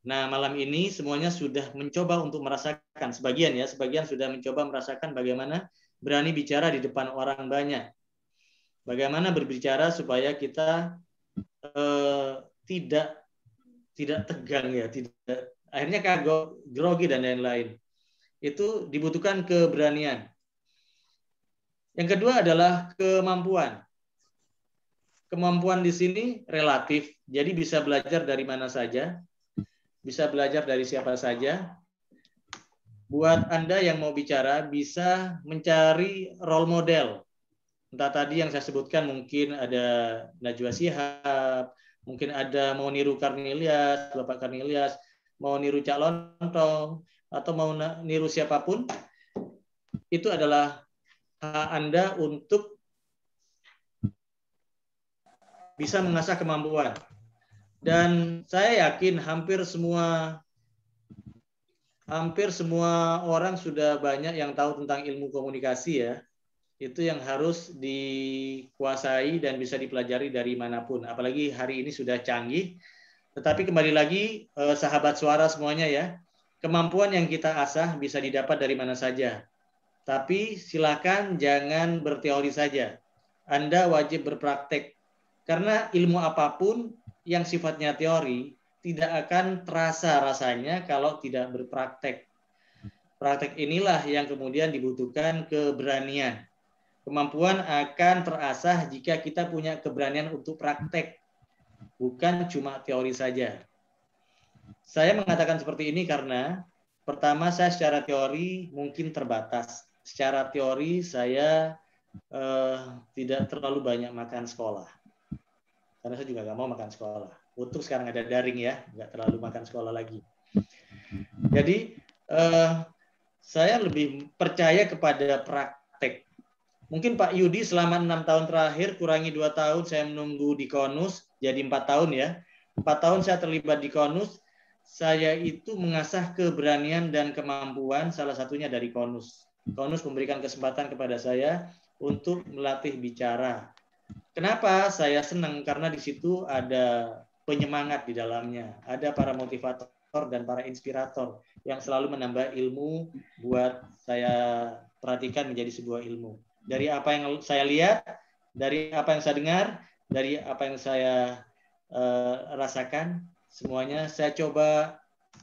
Nah, malam ini semuanya sudah mencoba untuk merasakan, sebagian sudah mencoba merasakan bagaimana berani bicara di depan orang banyak. Bagaimana berbicara supaya kita tidak tegang ya, tidak akhirnya kagok, grogi dan lain-lain. Itu dibutuhkan keberanian. Yang kedua adalah kemampuan. Kemampuan di sini relatif, jadi bisa belajar dari mana saja, bisa belajar dari siapa saja. Buat Anda yang mau bicara, bisa mencari role model. Entah tadi yang saya sebutkan, mungkin ada Najwa Shihab, mungkin ada mau niru Karnilias, Bapak Karnilias, mau niru Cak Lontong, atau mau niru siapapun. Itu adalah hak Anda untuk bisa mengasah kemampuan. Dan saya yakin hampir semua orang sudah banyak yang tahu tentang ilmu komunikasi ya. Itu yang harus dikuasai dan bisa dipelajari dari manapun. Apalagi hari ini sudah canggih. Tetapi kembali lagi, sahabat suara semuanya ya, kemampuan yang kita asah bisa didapat dari mana saja. Tapi silakan jangan berteori saja. Anda wajib berpraktek. Karena ilmu apapun yang sifatnya teori, tidak akan terasa rasanya kalau tidak berpraktek. Praktek inilah yang kemudian dibutuhkan keberanian. Kemampuan akan terasah jika kita punya keberanian untuk praktek, bukan cuma teori saja. Saya mengatakan seperti ini karena pertama saya secara teori mungkin terbatas. Secara teori saya tidak terlalu banyak makan sekolah. Karena saya juga nggak mau makan sekolah. Untuk sekarang ada daring ya, nggak terlalu makan sekolah lagi. Jadi saya lebih percaya kepada praktek. Mungkin Pak Yudi selama 6 tahun terakhir, kurangi 2 tahun saya menunggu di Konus, jadi 4 tahun ya. 4 tahun saya terlibat di Konus, saya itu mengasah keberanian dan kemampuan salah satunya dari Konus. Konus memberikan kesempatan kepada saya untuk melatih bicara. Kenapa saya senang? Karena di situ ada penyemangat di dalamnya. Ada para motivator dan para inspirator yang selalu menambah ilmu buat saya perhatikan menjadi sebuah ilmu. Dari apa yang saya lihat, dari apa yang saya dengar, dari apa yang saya rasakan, semuanya saya coba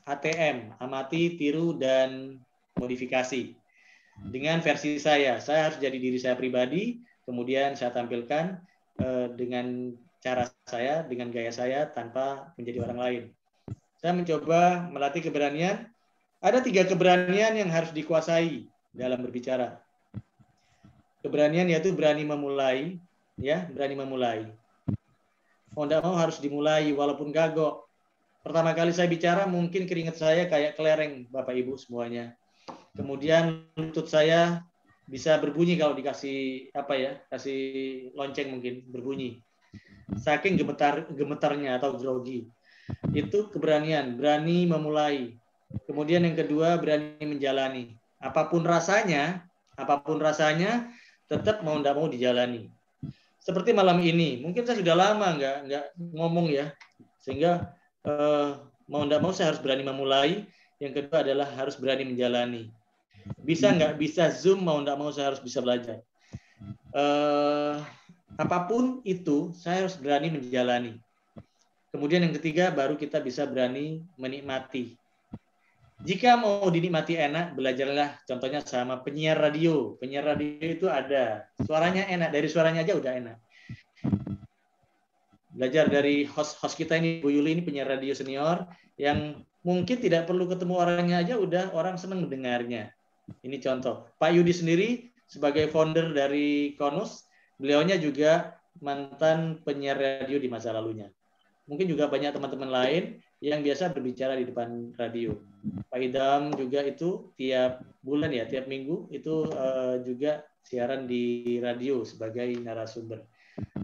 ATM, amati, tiru, dan modifikasi. Dengan versi saya harus jadi diri saya pribadi, kemudian saya tampilkan dengan cara saya, dengan gaya saya, tanpa menjadi orang lain. Saya mencoba melatih keberanian. Ada 3 keberanian yang harus dikuasai dalam berbicara. Keberanian yaitu berani memulai, ya, berani memulai. Mau tidak mau harus dimulai walaupun kagok. Pertama kali saya bicara mungkin keringat saya kayak kelereng, Bapak Ibu semuanya. Kemudian lutut saya bisa berbunyi kalau dikasih apa ya, kasih lonceng mungkin berbunyi. Saking gemetarnya atau grogi. Itu keberanian, berani memulai. Kemudian yang kedua berani menjalani. Apapun rasanya tetap mau tidak mau dijalani. Seperti malam ini, mungkin saya sudah lama nggak ngomong ya, sehingga mau tidak mau saya harus berani memulai. Yang kedua adalah harus berani menjalani. Bisa nggak bisa Zoom, mau tidak mau saya harus bisa belajar. Apapun itu saya harus berani menjalani. Kemudian yang ketiga baru kita bisa berani menikmati. Jika mau dinikmati enak, belajarlah contohnya sama penyiar radio. Penyiar radio itu ada suaranya enak, dari suaranya aja udah enak. Belajar dari host kita ini, Bu Yuli ini penyiar radio senior yang mungkin tidak perlu ketemu orangnya aja udah orang senang mendengarnya. Ini contoh. Pak Yudi sendiri sebagai founder dari Konus, beliaunya juga mantan penyiar radio di masa lalunya. Mungkin juga banyak teman-teman lain yang biasa berbicara di depan radio. Pak Idam juga itu tiap bulan ya, tiap minggu itu juga siaran di radio sebagai narasumber.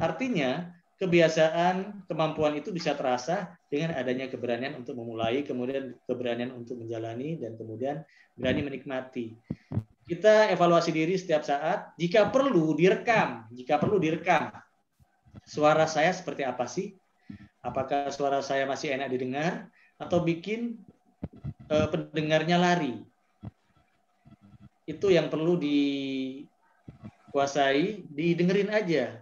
Artinya kebiasaan, kemampuan itu bisa terasa dengan adanya keberanian untuk memulai, kemudian keberanian untuk menjalani, dan kemudian berani menikmati. Kita evaluasi diri setiap saat, jika perlu direkam. Suara saya seperti apa sih? Apakah suara saya masih enak didengar atau bikin pendengarnya lari? Itu yang perlu dikuasai, didengerin aja.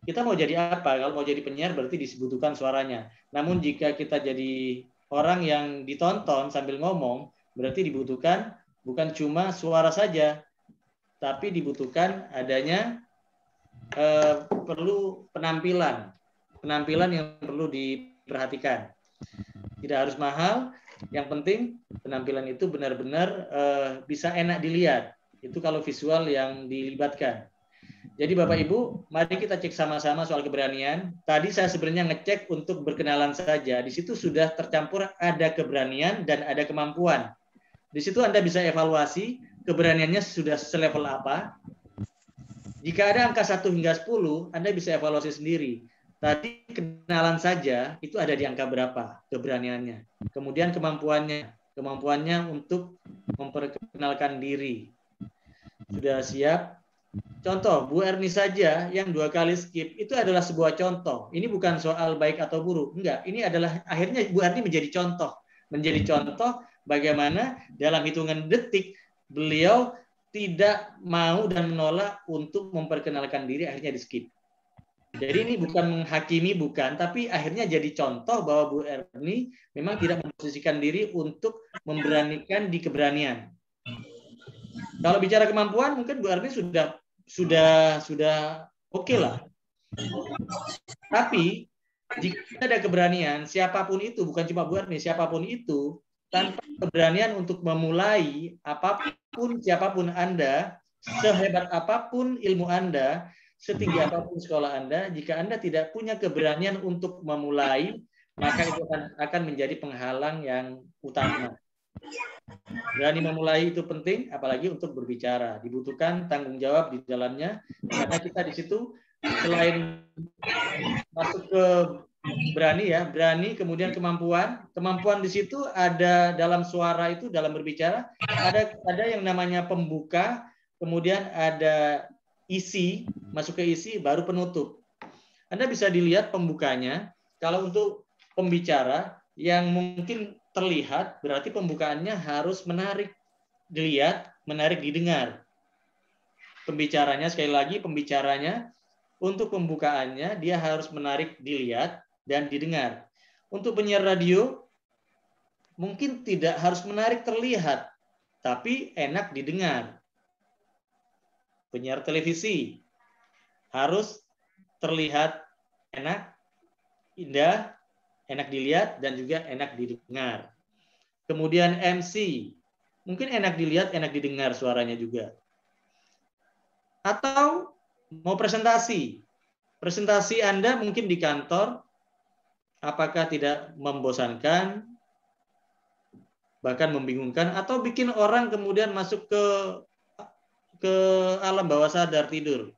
Kita mau jadi apa? Kalau mau jadi penyiar berarti dibutuhkan suaranya. Namun jika kita jadi orang yang ditonton sambil ngomong, berarti dibutuhkan bukan cuma suara saja, tapi dibutuhkan adanya perlu penampilan yang perlu diperhatikan. Tidak harus mahal, yang penting penampilan itu benar-benar bisa enak dilihat. Itu kalau visual yang dilibatkan. Jadi Bapak Ibu, mari kita cek sama-sama soal keberanian. Tadi saya sebenarnya ngecek untuk berkenalan saja. Di situ sudah tercampur ada keberanian dan ada kemampuan. Di situ Anda bisa evaluasi keberaniannya sudah selevel apa. Jika ada angka 1 hingga 10, Anda bisa evaluasi sendiri. Tadi kenalan saja itu ada di angka berapa keberaniannya. Kemudian kemampuannya untuk memperkenalkan diri. Sudah siap? Contoh, Bu Erni saja yang 2 kali skip itu adalah sebuah contoh. Ini bukan soal baik atau buruk. Enggak, ini adalah akhirnya Bu Erni menjadi contoh. Menjadi contoh bagaimana dalam hitungan detik beliau tidak mau dan menolak untuk memperkenalkan diri, akhirnya di skip. Jadi ini bukan menghakimi, bukan, tapi akhirnya jadi contoh bahwa Bu Erni memang tidak memposisikan diri untuk memberanikan di keberanian. Kalau bicara kemampuan, mungkin Bu Erni sudah oke lah. Tapi jika ada keberanian, siapapun itu, bukan cuma Bu Erni, siapapun itu, tanpa keberanian untuk memulai apapun, siapapun Anda, sehebat apapun ilmu Anda, setinggi apapun sekolah Anda, jika Anda tidak punya keberanian untuk memulai, maka itu akan menjadi penghalang yang utama. Berani memulai itu penting, apalagi untuk berbicara. Dibutuhkan tanggung jawab di dalamnya, karena kita di situ selain masuk ke berani, kemudian kemampuan. Kemampuan di situ ada dalam suara itu, dalam berbicara, ada yang namanya pembuka, kemudian ada isi, masuk ke isi, baru penutup. Anda bisa dilihat pembukanya. Kalau untuk pembicara yang mungkin terlihat, berarti pembukaannya harus menarik dilihat, menarik didengar. Pembicaranya, sekali lagi, pembicaranya untuk pembukaannya dia harus menarik dilihat dan didengar. Untuk penyiar radio mungkin tidak harus menarik terlihat, tapi enak didengar. Penyiar televisi harus terlihat enak, indah, enak dilihat, dan juga enak didengar. Kemudian MC, mungkin enak dilihat, enak didengar suaranya juga. Atau mau presentasi. Presentasi Anda mungkin di kantor, apakah tidak membosankan, bahkan membingungkan, atau bikin orang kemudian masuk ke alam bawah sadar tidur.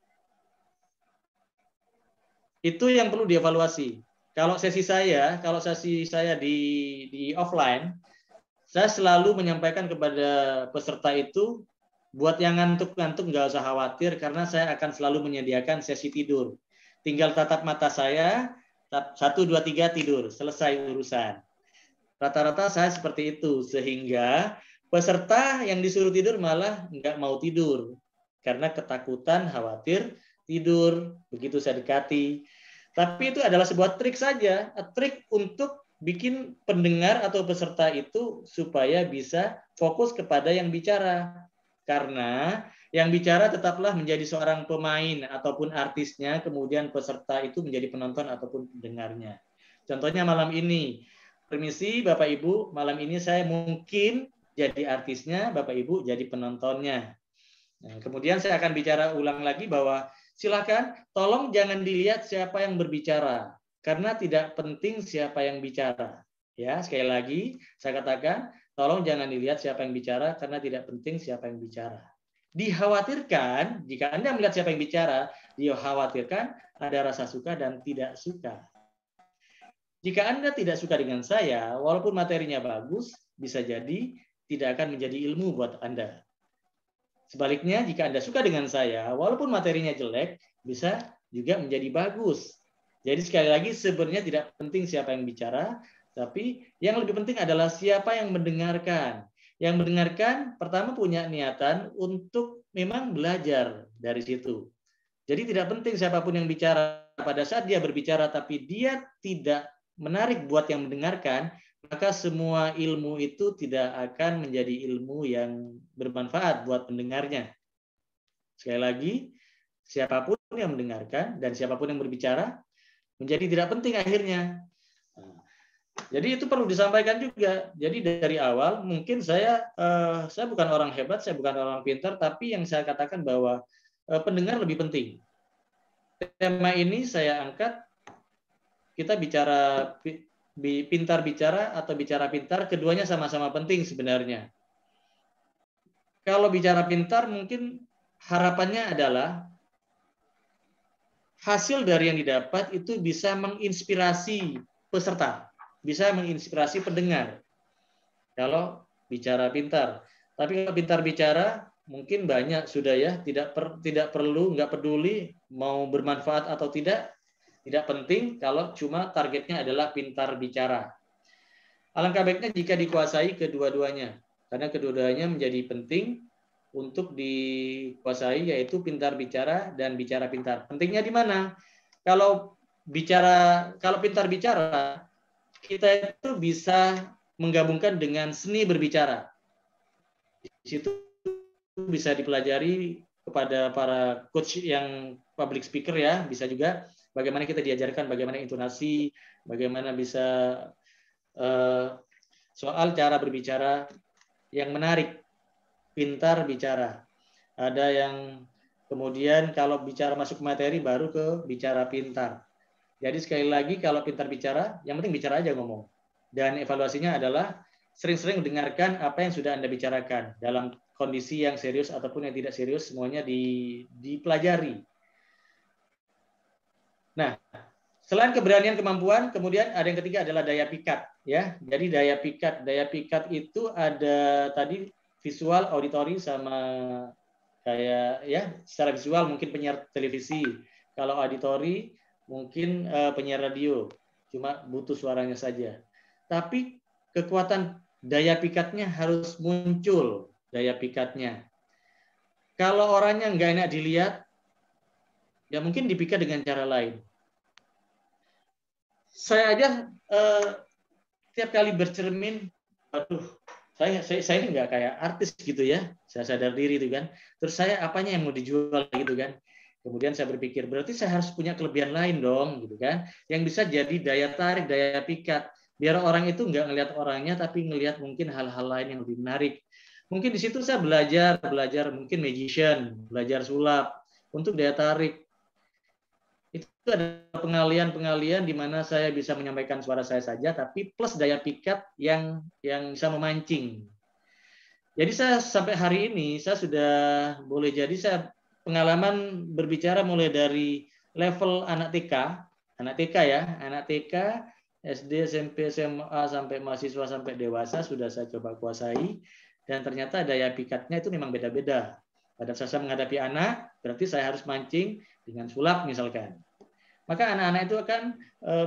Itu yang perlu dievaluasi. Kalau sesi saya di offline, saya selalu menyampaikan kepada peserta itu, buat yang ngantuk-ngantuk nggak usah khawatir, karena saya akan selalu menyediakan sesi tidur. Tinggal tatap mata saya, 1, 2, 3 tidur, selesai urusan. Rata-rata saya seperti itu, sehingga peserta yang disuruh tidur malah nggak mau tidur, karena ketakutan, khawatir, tidur, begitu saya dekati. Tapi itu adalah sebuah trik saja, trik untuk bikin pendengar atau peserta itu supaya bisa fokus kepada yang bicara. Karena yang bicara tetaplah menjadi seorang pemain ataupun artisnya, kemudian peserta itu menjadi penonton ataupun pendengarnya. Contohnya malam ini, permisi Bapak Ibu, malam ini saya mungkin jadi artisnya, Bapak Ibu jadi penontonnya. Nah, kemudian saya akan bicara ulang lagi bahwa silakan, tolong jangan dilihat siapa yang berbicara, karena tidak penting siapa yang bicara. Ya, sekali lagi saya katakan, tolong jangan dilihat siapa yang bicara, karena tidak penting siapa yang bicara. Dikhawatirkan, jika Anda melihat siapa yang bicara, dikhawatirkan ada rasa suka dan tidak suka. Jika Anda tidak suka dengan saya, walaupun materinya bagus, bisa jadi tidak akan menjadi ilmu buat Anda. Sebaliknya, jika Anda suka dengan saya, walaupun materinya jelek, bisa juga menjadi bagus. Jadi sekali lagi, sebenarnya tidak penting siapa yang bicara, tapi yang lebih penting adalah siapa yang mendengarkan. Yang mendengarkan, pertama punya niatan untuk memang belajar dari situ. Jadi tidak penting siapapun yang bicara, pada saat dia berbicara, tapi dia tidak menarik buat yang mendengarkan, maka semua ilmu itu tidak akan menjadi ilmu yang bermanfaat buat pendengarnya. Sekali lagi, siapapun yang mendengarkan dan siapapun yang berbicara menjadi tidak penting akhirnya. Jadi itu perlu disampaikan juga. Jadi dari awal mungkin saya bukan orang hebat, saya bukan orang pintar, tapi yang saya katakan bahwa pendengar lebih penting. Tema ini saya angkat, kita bicara pintar bicara atau bicara pintar, keduanya sama-sama penting sebenarnya. Kalau bicara pintar mungkin harapannya adalah hasil dari yang didapat itu bisa menginspirasi peserta, bisa menginspirasi pendengar. Kalau bicara pintar. Tapi kalau pintar bicara mungkin banyak sudah ya, tidak perlu, nggak peduli mau bermanfaat atau tidak penting kalau cuma targetnya adalah pintar bicara. Alangkah baiknya jika dikuasai kedua-duanya, karena kedua-duanya menjadi penting untuk dikuasai, yaitu pintar bicara dan bicara pintar. Pentingnya di mana? Kalau pintar bicara, kita itu bisa menggabungkan dengan seni berbicara. Di situ bisa dipelajari kepada para coach yang public speaker ya, bisa juga bagaimana kita diajarkan bagaimana intonasi, bagaimana bisa soal cara berbicara yang menarik, pintar bicara. Ada yang kemudian kalau bicara masuk materi baru ke bicara pintar. Jadi sekali lagi kalau pintar bicara, yang penting bicara aja ngomong. Dan evaluasinya adalah sering-sering mendengarkan apa yang sudah Anda bicarakan. Dalam kondisi yang serius ataupun yang tidak serius, semuanya dipelajari. Nah, selain keberanian kemampuan, kemudian ada yang ketiga adalah daya pikat. Ya, jadi daya pikat itu ada tadi visual, auditori, sama kayak ya secara visual mungkin penyiar televisi. Kalau auditori mungkin penyiar radio, cuma butuh suaranya saja. Tapi kekuatan daya pikatnya harus muncul, daya pikatnya. Kalau orangnya nggak enak dilihat, ya mungkin dipikat dengan cara lain. Saya aja tiap kali bercermin, aduh, saya ini nggak kayak artis gitu ya, saya sadar diri itu kan. Terus saya apanya yang mau dijual gitu kan. Kemudian saya berpikir, berarti saya harus punya kelebihan lain dong, gitu kan, yang bisa jadi daya tarik, daya pikat. Biar orang itu nggak ngelihat orangnya, tapi ngelihat mungkin hal-hal lain yang lebih menarik. Mungkin di situ saya belajar mungkin magician, belajar sulap, untuk daya tarik. Itu ada pengalian-pengalian di mana saya bisa menyampaikan suara saya saja, tapi plus daya pikat yang bisa memancing. Jadi saya sampai hari ini saya sudah boleh jadi saya pengalaman berbicara mulai dari level anak TK ya, anak TK, SD, SMP, SMA sampai mahasiswa sampai dewasa sudah saya coba kuasai, dan ternyata daya pikatnya itu memang beda-beda. Pada saat saya menghadapi anak, berarti saya harus mancing dengan sulap misalkan. Maka anak-anak itu akan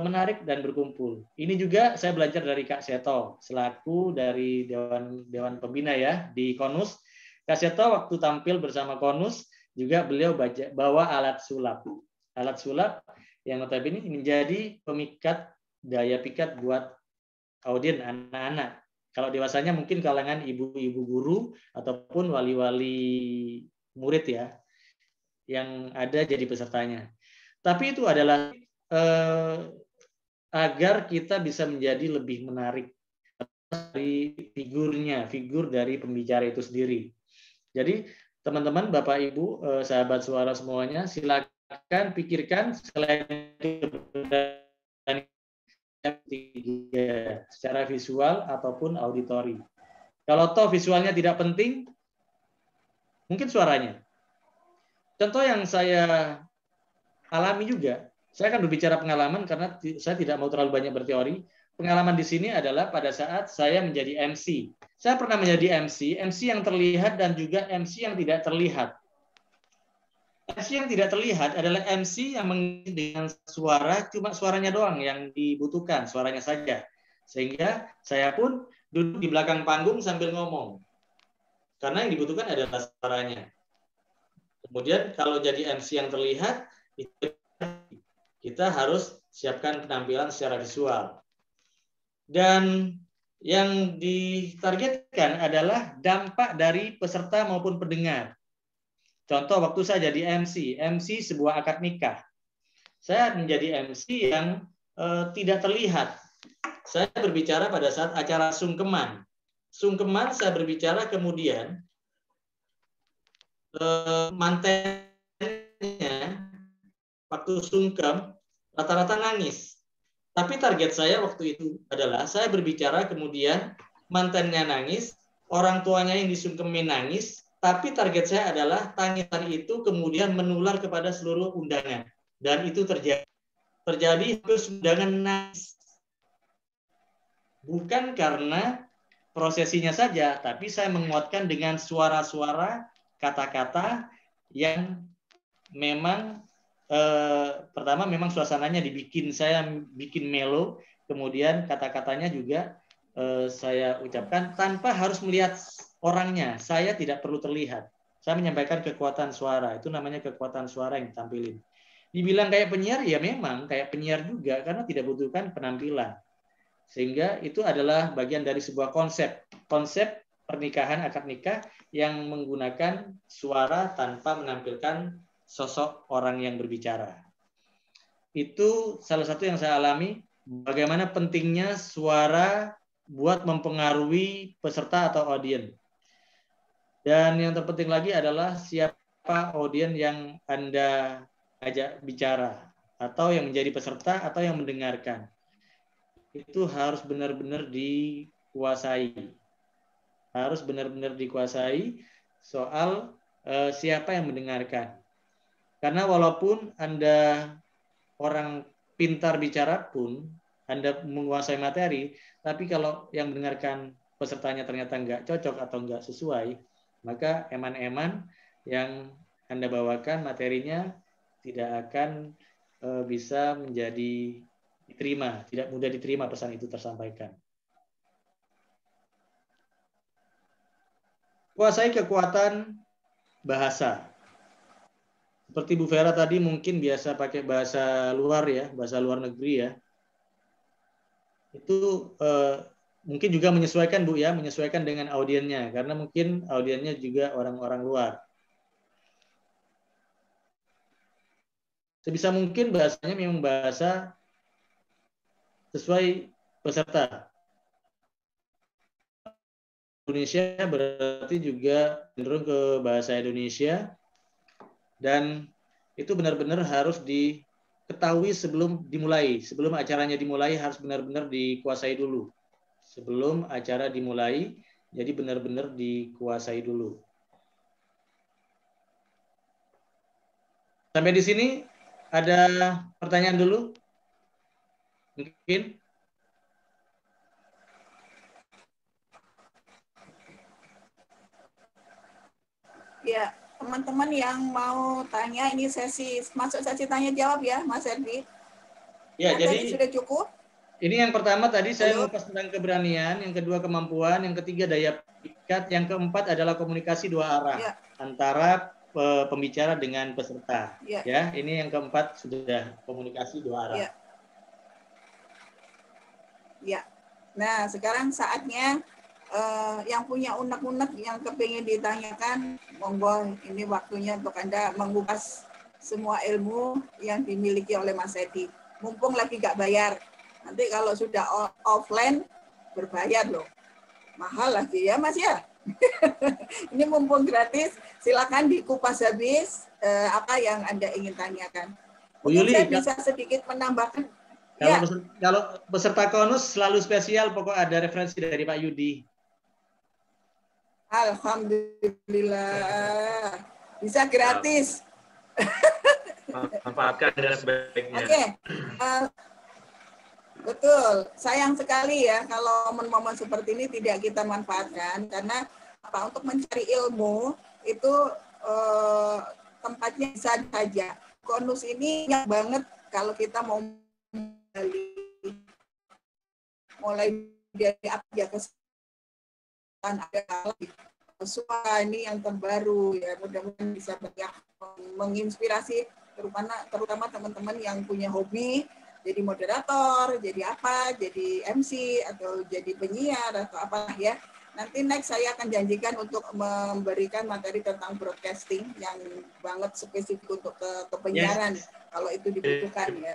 menarik dan berkumpul. Ini juga saya belajar dari Kak Seto, selaku dari Dewan Pembina ya di Konus. Kak Seto waktu tampil bersama Konus, juga beliau bawa alat sulap. Alat sulap yang notabene menjadi pemikat daya pikat buat audien anak-anak. Kalau dewasanya mungkin kalangan ibu-ibu guru ataupun wali-wali murid ya, yang ada jadi pesertanya. Tapi itu adalah agar kita bisa menjadi lebih menarik dari figur dari pembicara itu sendiri. Jadi teman-teman, Bapak Ibu, sahabat suara semuanya, silakan pikirkan selain secara visual ataupun auditori. Kalau toh visualnya tidak penting, mungkin suaranya. Contoh yang saya alami juga, saya akan berbicara pengalaman karena saya tidak mau terlalu banyak berteori. Pengalaman di sini adalah pada saat saya menjadi MC. Saya pernah menjadi MC yang terlihat dan juga MC yang tidak terlihat. MC yang tidak terlihat adalah MC yang mengisi dengan suara, cuma suaranya doang yang dibutuhkan, suaranya saja. Sehingga saya pun duduk di belakang panggung sambil ngomong. Karena yang dibutuhkan adalah suaranya. Kemudian kalau jadi MC yang terlihat, kita harus siapkan penampilan secara visual. Dan yang ditargetkan adalah dampak dari peserta maupun pendengar. Contoh waktu saya jadi MC sebuah akad nikah. Saya menjadi MC yang tidak terlihat. Saya berbicara pada saat acara sungkeman. Sungkeman saya berbicara, kemudian mantennya waktu sungkem rata-rata nangis. Tapi target saya waktu itu adalah saya berbicara, kemudian mantannya nangis, orang tuanya yang disungkemin nangis, tapi target saya adalah tangisan itu kemudian menular kepada seluruh undangan. Dan itu terjadi undangan nangis. Bukan karena prosesinya saja, tapi saya menguatkan dengan suara-suara, kata-kata yang memang pertama memang suasananya saya bikin melo, kemudian kata-katanya juga saya ucapkan tanpa harus melihat orangnya. Saya tidak perlu terlihat. Saya menyampaikan kekuatan suara. Itu namanya kekuatan suara yang ditampilin. Dibilang kayak penyiar, ya memang kayak penyiar juga karena tidak butuhkan penampilan. Sehingga itu adalah bagian dari sebuah konsep pernikahan, akad nikah yang menggunakan suara tanpa menampilkan sosok orang yang berbicara. Itu salah satu yang saya alami, bagaimana pentingnya suara buat mempengaruhi peserta atau audien. Dan yang terpenting lagi adalah siapa audien yang Anda ajak bicara, atau yang menjadi peserta, atau yang mendengarkan. Itu harus benar-benar dikuasai. Harus benar-benar dikuasai soal siapa yang mendengarkan. Karena walaupun Anda orang pintar bicara pun, Anda menguasai materi, tapi kalau yang mendengarkan pesertanya ternyata nggak cocok atau nggak sesuai, maka eman-eman yang Anda bawakan materinya tidak akan bisa menjadi diterima, tidak mudah diterima pesan itu tersampaikan. Kuasai kekuatan bahasa. Seperti Bu Vera tadi mungkin biasa pakai bahasa luar ya, bahasa luar negeri ya. Itu mungkin juga menyesuaikan Bu ya, menyesuaikan dengan audiennya, karena mungkin audiennya juga orang-orang luar. Sebisa mungkin bahasanya memang bahasa sesuai peserta. Indonesia berarti juga cenderung ke bahasa Indonesia. Dan itu benar-benar harus diketahui sebelum dimulai. Sebelum acaranya dimulai harus benar-benar dikuasai dulu. Sebelum acara dimulai, jadi benar-benar dikuasai dulu. Sampai di sini ada pertanyaan dulu? Mungkin? Ya, teman-teman yang mau tanya, ini masuk sesi tanya jawab ya, Mas Erdi. Ya, jadi tadi sudah cukup. Ini yang pertama tadi saya ngupas tentang keberanian, yang kedua kemampuan, yang ketiga daya pikat, yang keempat adalah komunikasi dua arah antara pembicara dengan peserta. Ya, ini yang keempat sudah komunikasi dua arah. Ya. Nah, sekarang saatnya yang punya unek-unek yang kepingin ditanyakan, monggo ini waktunya untuk Anda mengupas semua ilmu yang dimiliki oleh Mas Edi. Mumpung lagi nggak bayar. Nanti kalau sudah offline berbayar loh. Mahal lagi ya Mas ya. Ini mumpung gratis, silakan dikupas habis apa yang Anda ingin tanyakan. Mungkin saya bisa sedikit menambahkan. Kalau peserta konus selalu spesial, pokok ada referensi dari Pak Yudi. Alhamdulillah. Bisa gratis. Manfaatkan dengan sebaiknya. Oke. Betul, sayang sekali ya kalau momen-momen seperti ini tidak kita manfaatkan karena apa? Untuk mencari ilmu itu tempatnya bisa saja. Konus ini banyak banget kalau kita mau mulai dari apa ya kesehatan ada suara ini yang terbaru ya, mudah-mudahan bisa banyak menginspirasi terutama teman-teman yang punya hobi jadi moderator, jadi apa, jadi MC, atau jadi penyiar, atau apa ya. Nanti next saya akan janjikan untuk memberikan materi tentang broadcasting yang banget spesifik untuk ke penyiaran, kalau itu dibutuhkan ya.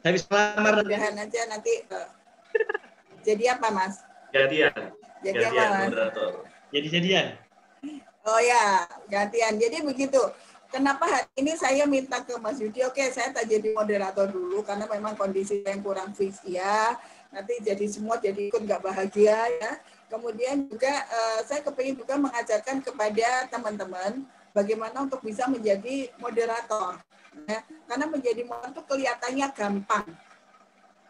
Saya bisa lamar. Mudah-mudahan aja nanti jadi apa, Mas? Jadian. Jadi apa, Mas? Jadi jadian. Oh ya, gantian. Jadi begitu. Kenapa hari ini saya minta ke Mas Yudi, oke saya tak jadi moderator dulu karena memang kondisi yang kurang fix ya. Nanti jadi semua jadi ikut nggak bahagia ya. Kemudian juga saya kepingin juga mengajarkan kepada teman-teman bagaimana untuk bisa menjadi moderator. Ya. Karena menjadi moderator kelihatannya gampang.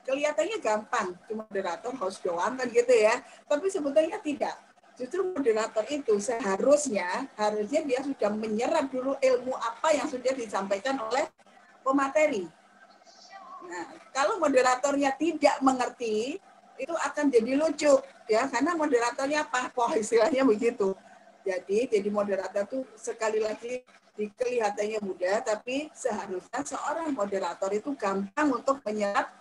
Kelihatannya gampang, cuma moderator host doang kan gitu ya. Tapi sebetulnya tidak. Justru moderator itu harusnya dia sudah menyerap dulu ilmu apa yang sudah disampaikan oleh pemateri. Nah, kalau moderatornya tidak mengerti, itu akan jadi lucu ya, karena moderatornya papoh istilahnya begitu. Jadi moderator itu sekali lagi kelihatannya mudah, tapi seharusnya seorang moderator itu gampang untuk menyerap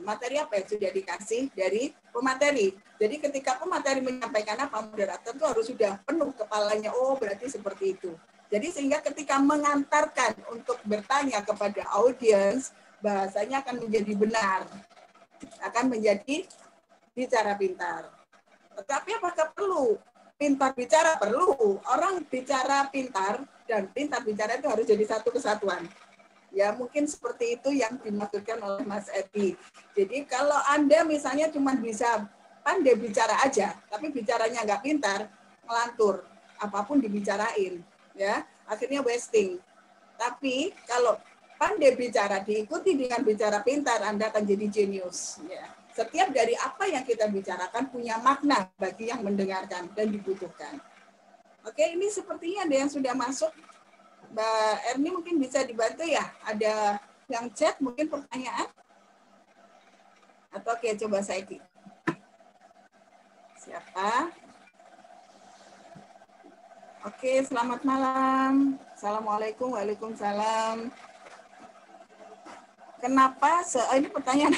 materi apa yang sudah dikasih dari pemateri. Jadi ketika pemateri menyampaikan apa, moderator itu harus sudah penuh kepalanya, oh berarti seperti itu. Jadi sehingga ketika mengantarkan untuk bertanya kepada audiens, bahasanya akan menjadi benar. Akan menjadi bicara pintar. Tetapi apakah perlu? Pintar bicara perlu. Orang bicara pintar dan pintar bicara itu harus jadi satu kesatuan. Ya mungkin seperti itu yang dimaksudkan oleh Mas Edi. Jadi kalau Anda misalnya cuma bisa pandai bicara aja, tapi bicaranya nggak pintar, ngelantur, apapun dibicarain, ya akhirnya wasting. Tapi kalau pandai bicara diikuti dengan bicara pintar, Anda akan jadi jenius. Ya. Setiap dari apa yang kita bicarakan punya makna bagi yang mendengarkan dan dibutuhkan. Oke, ini sepertinya ada yang sudah masuk. Mbak Erni mungkin bisa dibantu ya, ada yang chat mungkin pertanyaan? Atau oke, coba saya klik. Siapa? Oke, selamat malam. Assalamualaikum, waalaikumsalam. Kenapa, ini pertanyaan,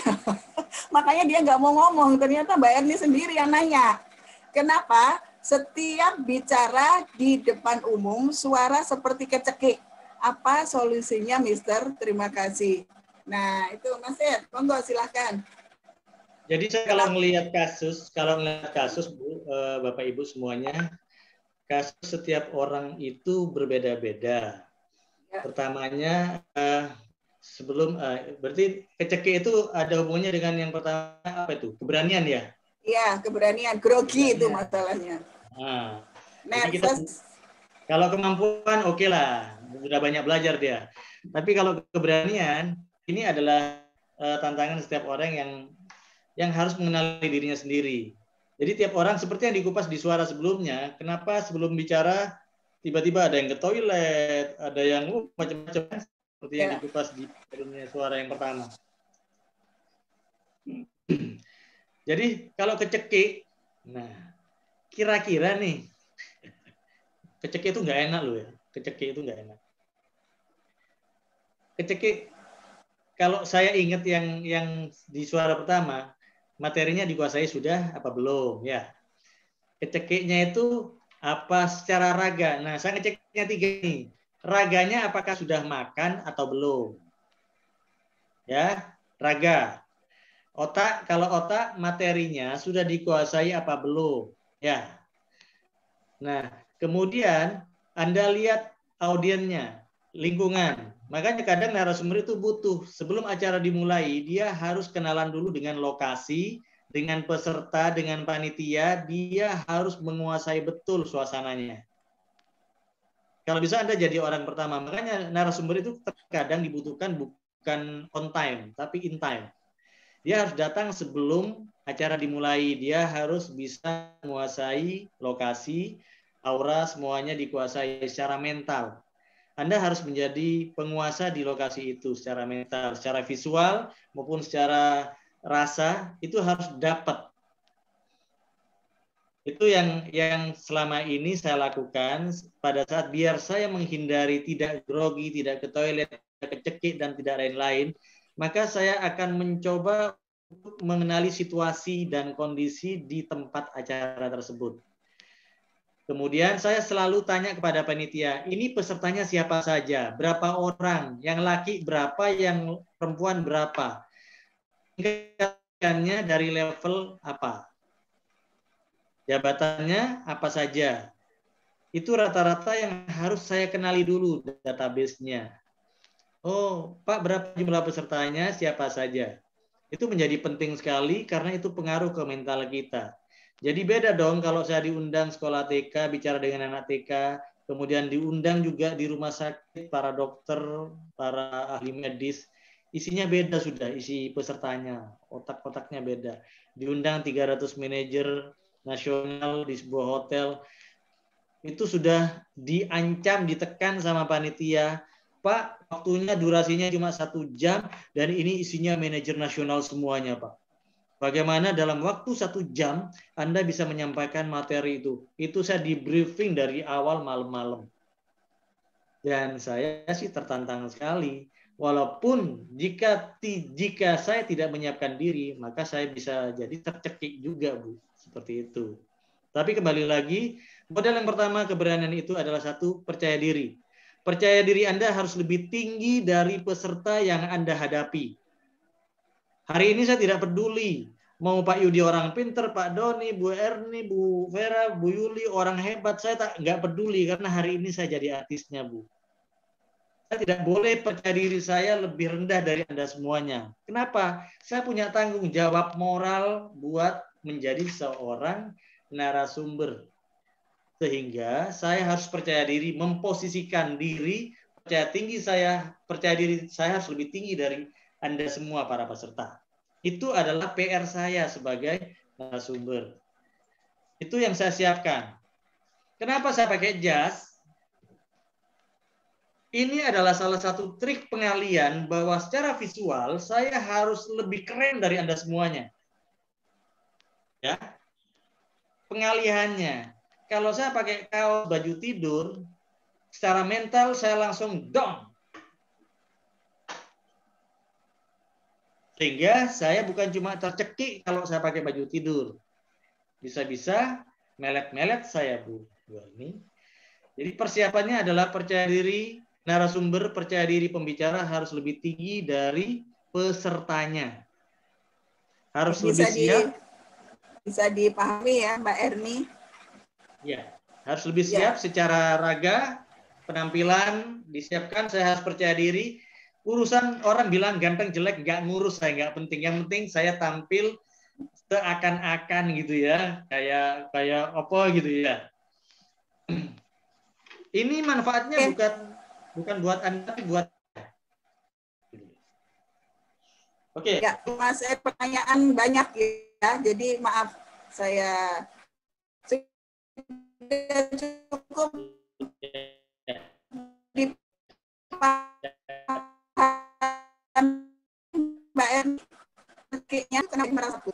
makanya dia nggak mau ngomong, ternyata Mbak Erni sendiri yang nanya. Kenapa setiap bicara di depan umum suara seperti kecekik? Apa solusinya, Mister? Terima kasih. Nah, itu Mas Ed, monggo silahkan. Jadi saya kalau melihat kasus Bu, Bapak Ibu semuanya, kasus setiap orang itu berbeda-beda. Pertamanya sebelum berarti kecekik itu ada hubungannya dengan yang pertama apa itu? Keberanian ya? Iya, keberanian. Grogi itu masalahnya. Nah, jadi Nervous. kalau kemampuan oke lah, udah banyak belajar dia. Tapi kalau keberanian, ini adalah tantangan setiap orang yang harus mengenali dirinya sendiri. Jadi tiap orang seperti yang dikupas di suara sebelumnya, kenapa sebelum bicara tiba-tiba ada yang ke toilet, ada yang macam-macam seperti yang dikupas di suara yang pertama. Jadi kalau kecekik, nah kira-kira nih, kecekik itu nggak enak loh ya, kecekik itu nggak enak. Kecekik, kalau saya ingat yang di suara pertama, materinya dikuasai sudah apa belum ya? Kecekiknya itu apa secara raga? Nah, saya ngeceknya 3 nih. Raganya apakah sudah makan atau belum? Ya, raga. Otak, kalau otak materinya sudah dikuasai apa belum? Ya. Nah, kemudian Anda lihat audiennya, lingkungan. Makanya kadang narasumber itu butuh sebelum acara dimulai, dia harus kenalan dulu dengan lokasi, dengan peserta, dengan panitia, dia harus menguasai betul suasananya. Kalau bisa Anda jadi orang pertama. Makanya narasumber itu terkadang dibutuhkan bukan on time, tapi in time. Dia harus datang sebelum acara dimulai. Dia harus bisa menguasai lokasi, aura, semuanya dikuasai secara mental. Anda harus menjadi penguasa di lokasi itu secara mental, secara visual maupun secara rasa, itu harus dapat. Itu yang selama ini saya lakukan pada saat biar saya menghindari tidak grogi, tidak ke toilet, tidak kecekik, dan tidak lain-lain. Maka saya akan mencoba untuk mengenali situasi dan kondisi di tempat acara tersebut. Kemudian saya selalu tanya kepada panitia, ini pesertanya siapa saja, berapa orang, yang laki berapa, yang perempuan berapa, tingkatannya dari level apa, jabatannya apa saja. Itu rata-rata yang harus saya kenali dulu database-nya. Oh, Pak, berapa jumlah pesertanya, siapa saja. Itu menjadi penting sekali karena itu pengaruh ke mental kita. Jadi beda dong kalau saya diundang sekolah TK, bicara dengan anak TK, kemudian diundang juga di rumah sakit, para dokter, para ahli medis, isinya beda sudah, isi pesertanya, otak-otaknya beda. Diundang 300 manajer nasional di sebuah hotel, itu sudah diancam, ditekan sama panitia, Pak, waktunya durasinya cuma 1 jam dan ini isinya manajer nasional semuanya, Pak. Bagaimana dalam waktu 1 jam Anda bisa menyampaikan materi itu? Itu saya di briefing dari awal malam-malam. Dan saya sih tertantang sekali. Walaupun jika saya tidak menyiapkan diri, maka saya bisa jadi tercekik juga, Bu. Seperti itu. Tapi kembali lagi, modal yang pertama keberanian itu adalah 1, percaya diri. Percaya diri Anda harus lebih tinggi dari peserta yang Anda hadapi. Hari ini saya tidak peduli. Mau Pak Yudi orang pinter, Pak Doni, Bu Erni, Bu Vera, Bu Yuli, orang hebat. Saya nggak peduli karena hari ini saya jadi artisnya, Bu. Saya tidak boleh percaya diri saya lebih rendah dari Anda semuanya. Kenapa? Saya punya tanggung jawab moral buat menjadi seorang narasumber. Sehingga saya harus percaya diri, memposisikan diri, percaya diri saya harus lebih tinggi dari Anda semua para peserta. Itu adalah PR saya sebagai narasumber. Itu yang saya siapkan. Kenapa saya pakai jas? Ini adalah salah satu trik pengalian bahwa secara visual saya harus lebih keren dari Anda semuanya. Ya. Pengalihannya. Kalau saya pakai kaos baju tidur, secara mental saya langsung down. Sehingga saya bukan cuma tercekik kalau saya pakai baju tidur. Bisa-bisa melet-melet saya, Bu. Ini. Jadi persiapannya adalah percaya diri narasumber, percaya diri pembicara harus lebih tinggi dari pesertanya. Harus lebih siap. Bisa dipahami ya, Mbak Erni? Ya, harus lebih siap secara raga, penampilan, disiapkan, saya harus percaya diri. Urusan orang bilang ganteng jelek nggak ngurus, saya nggak penting. Yang penting saya tampil seakan-akan gitu ya, kayak apa gitu ya. Ini manfaatnya bukan buat Anda, tapi buat Oke. Ya, Mas, pertanyaan banyak ya. Jadi maaf, saya sudah cukup Mbak En, kayaknya kena merasa takut.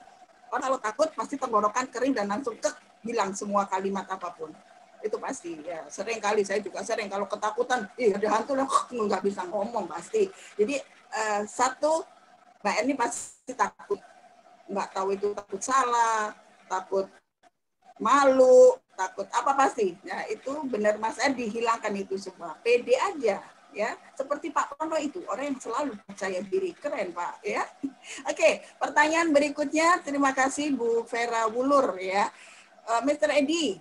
Orang kalau takut pasti tenggorokan kering dan langsung hilang semua kalimat apapun. Itu pasti ya. Sering kali saya juga sering kalau ketakutan, ada hantu lah, nggak bisa ngomong pasti. Jadi satu, Mbak En ini pasti takut, nggak tahu itu takut salah, takut malu, takut apa pasti. Nah itu benar Mas En, dihilangkan itu semua. Pede aja. Ya, seperti Pak Prono itu orang yang selalu percaya diri, keren Pak ya. Oke, pertanyaan berikutnya, terima kasih Bu Vera Wulur ya. Mr. Edi,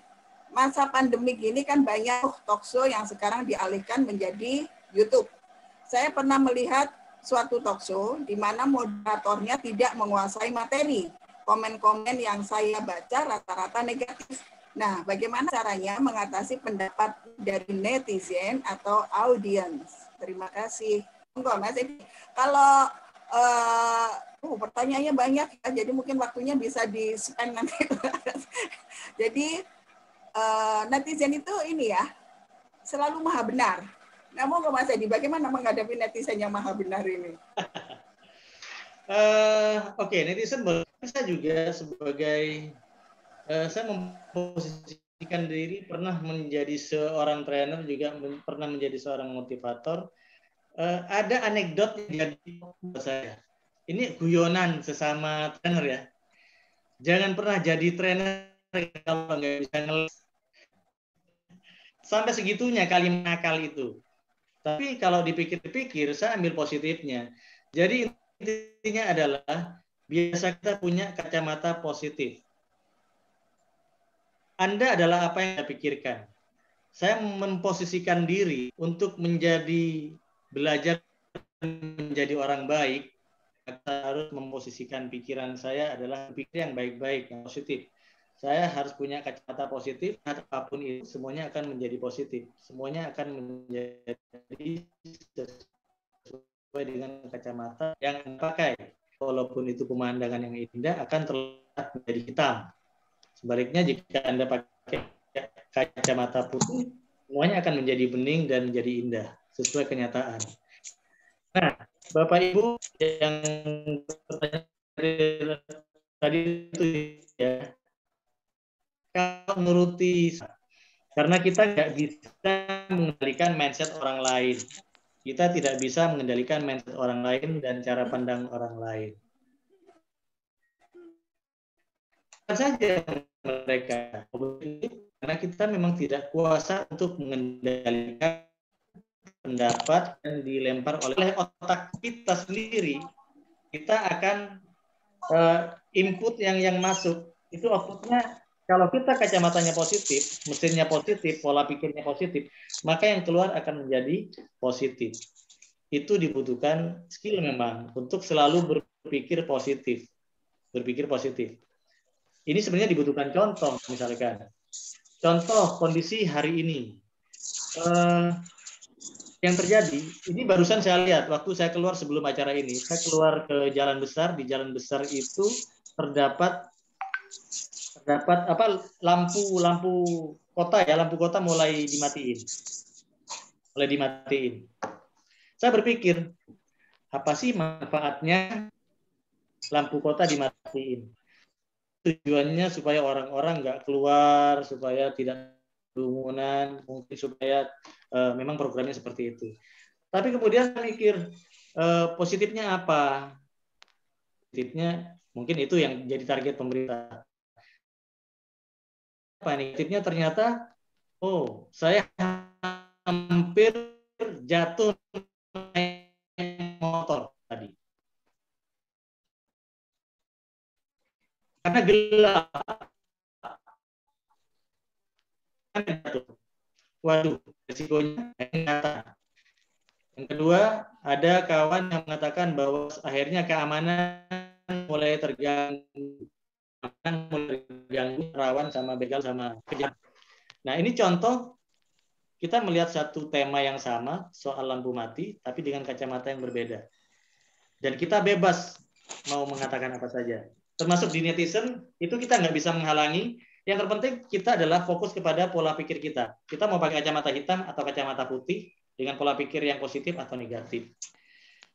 masa pandemik ini kan banyak talkshow yang sekarang dialihkan menjadi YouTube. Saya pernah melihat suatu talkshow di mana moderatornya tidak menguasai materi. Komen-komen yang saya baca rata-rata negatif. Nah, bagaimana caranya mengatasi pendapat dari netizen atau audiens? Terima kasih. Enggak, Mas Edi. Kalau pertanyaannya banyak ya, jadi mungkin waktunya bisa di-spend nanti. Jadi netizen itu ini ya, selalu maha benar. Nah, mau nggak Mas Edi, bagaimana menghadapi netizen yang maha benar ini? Oke, netizen saya juga sebagai saya memposisikan diri pernah menjadi seorang trainer, juga pernah menjadi seorang motivator. Ada anekdot yang jadi buat saya. Ini guyonan sesama trainer ya. Jangan pernah jadi trainer kalau nggak bisa ngeles. Sampai segitunya kalimat nakal itu. Tapi kalau dipikir-pikir, saya ambil positifnya. Jadi intinya adalah biasa kita punya kacamata positif. Anda adalah apa yang Anda pikirkan. Saya memposisikan diri untuk belajar menjadi orang baik. Saya harus memposisikan pikiran saya adalah pikir yang baik-baik, yang positif. Saya harus punya kacamata positif, apapun itu semuanya akan menjadi positif. Semuanya akan menjadi sesuai dengan kacamata yang Anda pakai. Walaupun itu pemandangan yang indah akan terlihat menjadi hitam. Sebaliknya jika Anda pakai kacamata putih, semuanya akan menjadi bening dan menjadi indah sesuai kenyataan. Nah, Bapak Ibu yang bertanya tadi itu ya, kalau menuruti, karena kita nggak bisa mengendalikan mindset orang lain. Kita tidak bisa mengendalikan mindset orang lain dan cara pandang orang lain. Saja mereka, karena kita memang tidak kuasa untuk mengendalikan pendapat yang dilempar oleh otak kita sendiri. Kita akan input yang masuk itu outputnya. Kalau kita kacamatanya positif, mesinnya positif, pola pikirnya positif, maka yang keluar akan menjadi positif. Itu dibutuhkan skill memang untuk selalu berpikir positif, berpikir positif. Ini sebenarnya dibutuhkan contoh, misalkan. Contoh kondisi hari ini. Yang terjadi, ini barusan saya lihat, waktu saya keluar sebelum acara ini, saya keluar ke jalan besar, di jalan besar itu terdapat lampu kota ya, lampu kota mulai dimatiin. Saya berpikir, apa sih manfaatnya lampu kota dimatiin? Tujuannya supaya orang-orang nggak keluar, supaya tidak kerumunan, mungkin supaya memang programnya seperti itu. Tapi kemudian saya mikir, positifnya apa? Positifnya mungkin itu yang jadi target pemerintah. Apa negatifnya ternyata, saya hampir jatuh naik motor tadi. Karena gelap. Waduh, risikonya nyata. Yang kedua, ada kawan yang mengatakan bahwa akhirnya keamanan mulai terganggu, rawan sama begal sama kejahatan. Nah, ini contoh kita melihat satu tema yang sama soal lampu mati, tapi dengan kacamata yang berbeda. Dan kita bebas mau mengatakan apa saja. Termasuk di netizen, itu kita nggak bisa menghalangi. Yang terpenting kita adalah fokus kepada pola pikir kita. Kita mau pakai kacamata hitam atau kacamata putih, dengan pola pikir yang positif atau negatif.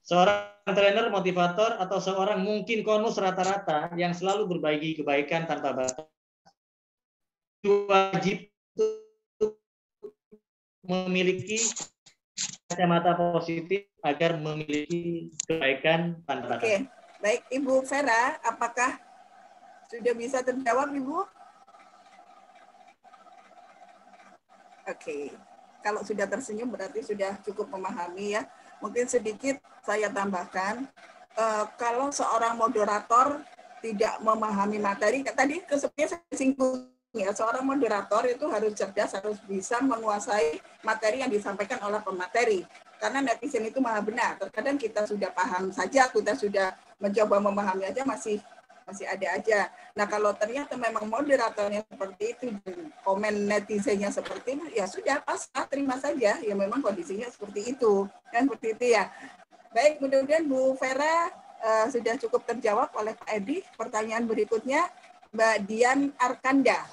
Seorang trainer, motivator, atau seorang mungkin konus rata-rata yang selalu berbagi kebaikan tanpa batas, wajib memiliki kacamata positif agar memiliki kebaikan tanpa batas. Oke, baik Ibu Vera, apakah sudah bisa terjawab Ibu? Oke. Kalau sudah tersenyum berarti sudah cukup memahami ya. Mungkin sedikit saya tambahkan, kalau seorang moderator tidak memahami materi, tadi sepertinya saya singgung ya, seorang moderator itu harus cerdas, harus bisa menguasai materi yang disampaikan oleh pemateri. Karena netizen itu maha benar. Terkadang kita sudah paham saja, kita sudah mencoba memahami aja masih ada aja. Nah, kalau ternyata memang moderatornya seperti itu, komen netizennya seperti itu, ya sudah pasrah, terima saja. Ya memang kondisinya seperti itu. Kan seperti itu ya. Baik, mudah-mudahan Bu Vera sudah cukup terjawab oleh Pak Edi. Pertanyaan berikutnya, Mbak Dian Arkanda.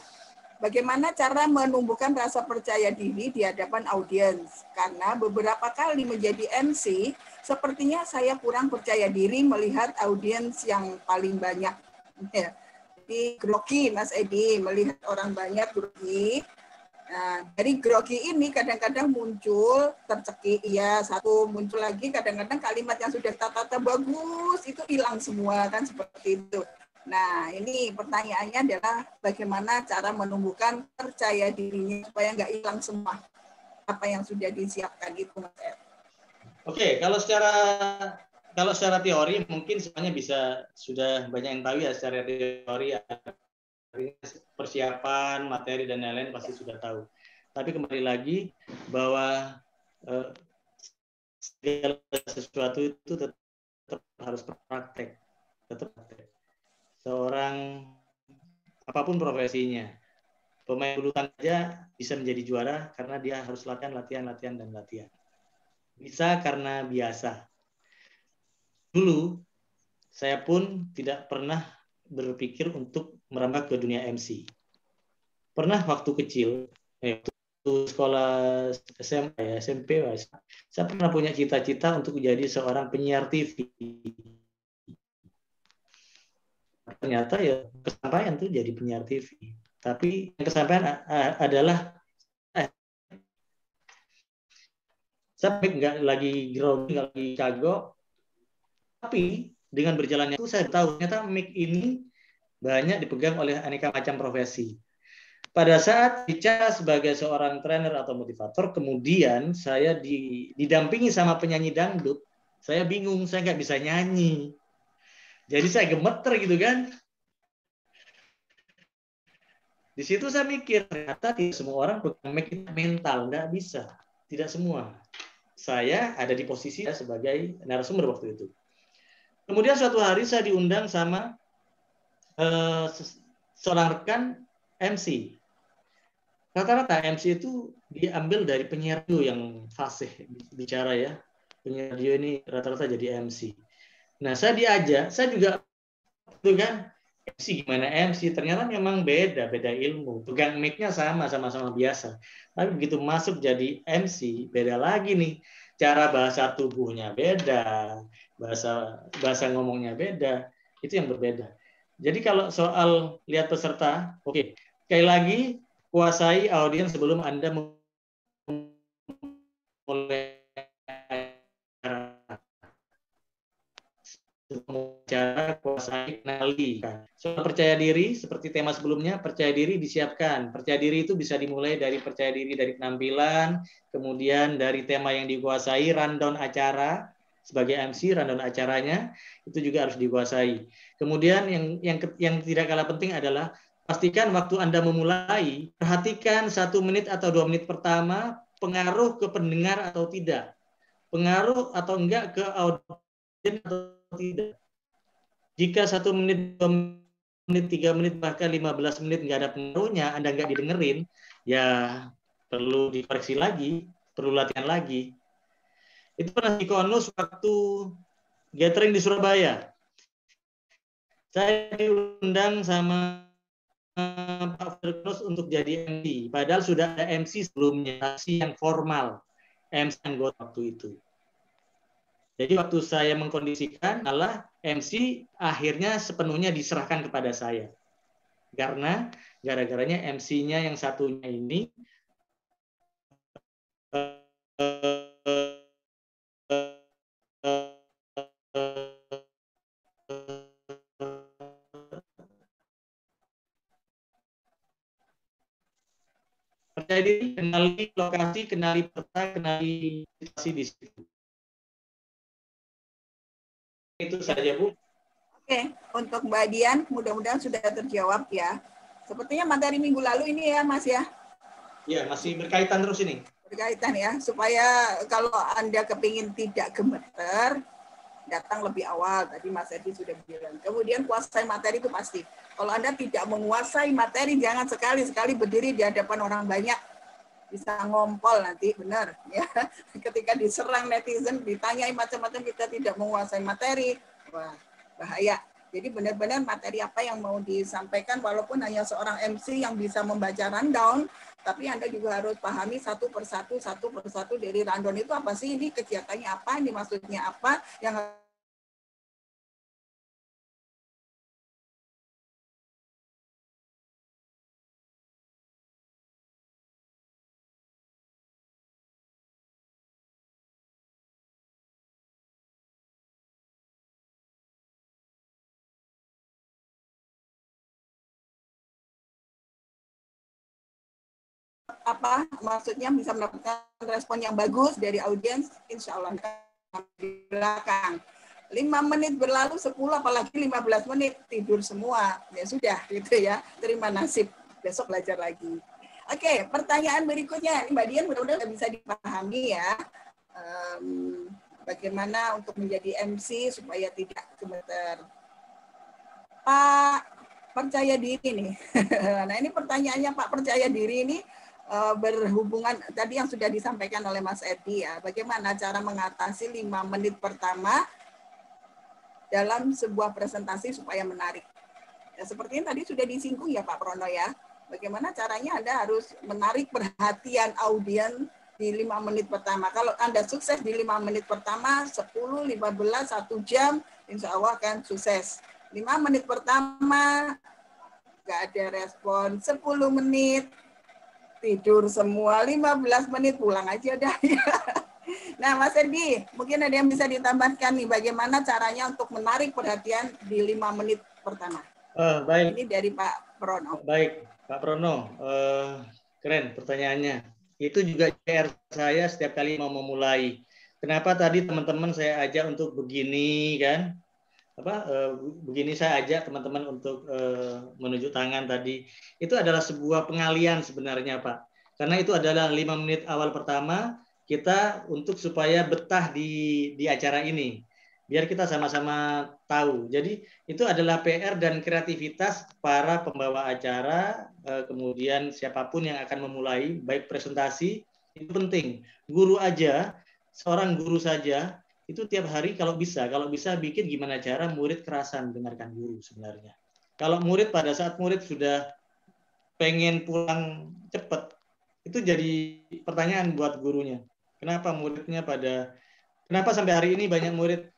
Bagaimana cara menumbuhkan rasa percaya diri di hadapan audiens? Karena beberapa kali menjadi MC, sepertinya saya kurang percaya diri melihat audiens yang paling banyak. Ya. Jadi grogi, Mas Edi, melihat orang banyak grogi. Nah, dari grogi ini kadang-kadang muncul tercekik, iya satu, muncul lagi kadang-kadang kalimat yang sudah tata bagus itu hilang semua, kan seperti itu. Nah, ini pertanyaannya adalah bagaimana cara menumbuhkan percaya dirinya supaya nggak hilang semua apa yang sudah disiapkan itu, Mas Ed. Oke, kalau secara teori mungkin semuanya bisa sudah banyak yang tahu ya secara teori ya, persiapan, materi dan lain-lain pasti sudah tahu. Tapi kembali lagi bahwa segala sesuatu itu tetap harus praktek, tetap praktek. Seorang apapun profesinya, pemain bulu tangkis saja bisa menjadi juara karena dia harus latihan. Bisa karena biasa. Dulu saya pun tidak pernah berpikir untuk merambah ke dunia MC. Pernah waktu kecil, waktu sekolah SMA, SMP, saya pernah punya cita-cita untuk menjadi seorang penyiar TV. Ternyata ya kesampaian tuh jadi penyiar TV. Tapi yang kesampaian adalah saya nggak lagi grogi, nggak lagi kagok. Tapi dengan berjalannya itu saya tahu ternyata mic ini banyak dipegang oleh aneka macam profesi. Pada saat bicara sebagai seorang trainer atau motivator, kemudian saya didampingi sama penyanyi dangdut, saya bingung, saya nggak bisa nyanyi. Jadi saya gemeter gitu kan. Di situ saya mikir, ternyata tidak semua orang pegang mic itu mental, nggak bisa. Tidak semua. Saya ada di posisi sebagai narasumber waktu itu. Kemudian suatu hari saya diundang sama seorang rekan MC. Rata-rata MC itu diambil dari penyiar radio yang fasih bicara ya. Penyiar radio ini rata-rata jadi MC. Nah, saya diajak, saya juga itu kan MC gimana MC, ternyata memang beda ilmu. Pegang mic-nya sama-sama biasa. Tapi begitu masuk jadi MC, beda lagi nih. Cara bahasa tubuhnya beda, bahasa ngomongnya beda. Itu yang berbeda. Jadi kalau soal lihat peserta, oke. Sekali lagi, kuasai audiens sebelum Anda mulai cara kuasai, kenali. Soal percaya diri, seperti tema sebelumnya, percaya diri disiapkan. Percaya diri itu bisa dimulai dari percaya diri dari penampilan, kemudian dari tema yang dikuasai, rundown acara, sebagai MC, rundown acaranya, itu juga harus dikuasai. Kemudian yang tidak kalah penting adalah pastikan waktu Anda memulai, perhatikan 1 menit atau 2 menit pertama, pengaruh ke pendengar atau tidak, pengaruh atau enggak ke audiens atau tidak. Jika 1 menit, 2 menit, 3 menit, bahkan 15 menit nggak ada pengaruhnya, Anda nggak didengerin, ya perlu dikoreksi lagi, perlu latihan lagi. Itu pernah di Konus waktu gathering di Surabaya. Saya diundang sama Pak Firdaus untuk jadi MC. Padahal sudah ada MC sebelumnya, MC yang formal, MC anggota waktu itu. Jadi waktu saya mengkondisikan, malah MC akhirnya sepenuhnya diserahkan kepada saya. Karena gara-garanya MC-nya yang satunya ini percaya diri, kenali lokasi, kenali peta, kenali situasi di situ. Itu saja, Bu. Oke, untuk Mbak Dian, mudah-mudahan sudah terjawab ya. Sepertinya materi minggu lalu ini ya, Mas ya? Ya, masih berkaitan terus ini. Berkaitan ya, supaya kalau Anda kepingin tidak gemeter, datang lebih awal. Tadi Mas Edi sudah bilang. Kemudian kuasai materi itu pasti. Kalau Anda tidak menguasai materi, jangan sekali-sekali berdiri di hadapan orang banyak. Bisa ngompol nanti, benar. Ya. Ketika diserang netizen, ditanyai macam-macam, kita tidak menguasai materi. Wah, bahaya. Jadi benar-benar materi apa yang mau disampaikan, walaupun hanya seorang MC yang bisa membaca rundown, tapi Anda juga harus pahami satu persatu dari rundown itu apa sih, ini kegiatannya apa, ini maksudnya apa, yang apa maksudnya bisa mendapatkan respon yang bagus dari audiens, insya Allah di belakang. 5 menit berlalu, 10 apalagi 15 menit tidur semua, ya sudah gitu ya, terima nasib, besok belajar lagi. Oke, pertanyaan berikutnya, ini Mbak Dian mudah-mudahan bisa dipahami ya, bagaimana untuk menjadi MC supaya tidak gemeter. Pak percaya diri nih, nah ini pertanyaannya Pak percaya diri ini, berhubungan tadi yang sudah disampaikan oleh Mas Edi ya, bagaimana cara mengatasi 5 menit pertama dalam sebuah presentasi supaya menarik. Ya, seperti yang tadi sudah disinggung ya Pak Prono ya, bagaimana caranya Anda harus menarik perhatian audiens di 5 menit pertama. Kalau Anda sukses di 5 menit pertama, 10, 15, 1 jam, insya Allah akan sukses. 5 menit pertama, nggak ada respon, 10 menit, tidur semua, 15 menit pulang aja dah. Nah, Mas Edi, mungkin ada yang bisa ditambahkan nih, bagaimana caranya untuk menarik perhatian di 5 menit pertama. Baik. Ini dari Pak Prono. Baik, Pak Prono, keren pertanyaannya. Itu juga PR saya setiap kali mau memulai. Kenapa tadi teman-teman saya ajak untuk begini kan? Begini saya ajak teman-teman untuk menunjuk tangan tadi, itu adalah sebuah pengalian sebenarnya Pak, karena itu adalah 5 menit awal pertama kita untuk supaya betah di acara ini, biar kita sama-sama tahu. Jadi itu adalah PR dan kreativitas para pembawa acara, kemudian siapapun yang akan memulai, baik presentasi, itu penting. Guru aja, seorang guru saja, itu tiap hari kalau bisa bikin gimana cara murid kerasan dengarkan guru sebenarnya. Kalau murid pada saat murid sudah pengen pulang cepat, itu jadi pertanyaan buat gurunya. Kenapa muridnya kenapa sampai hari ini banyak murid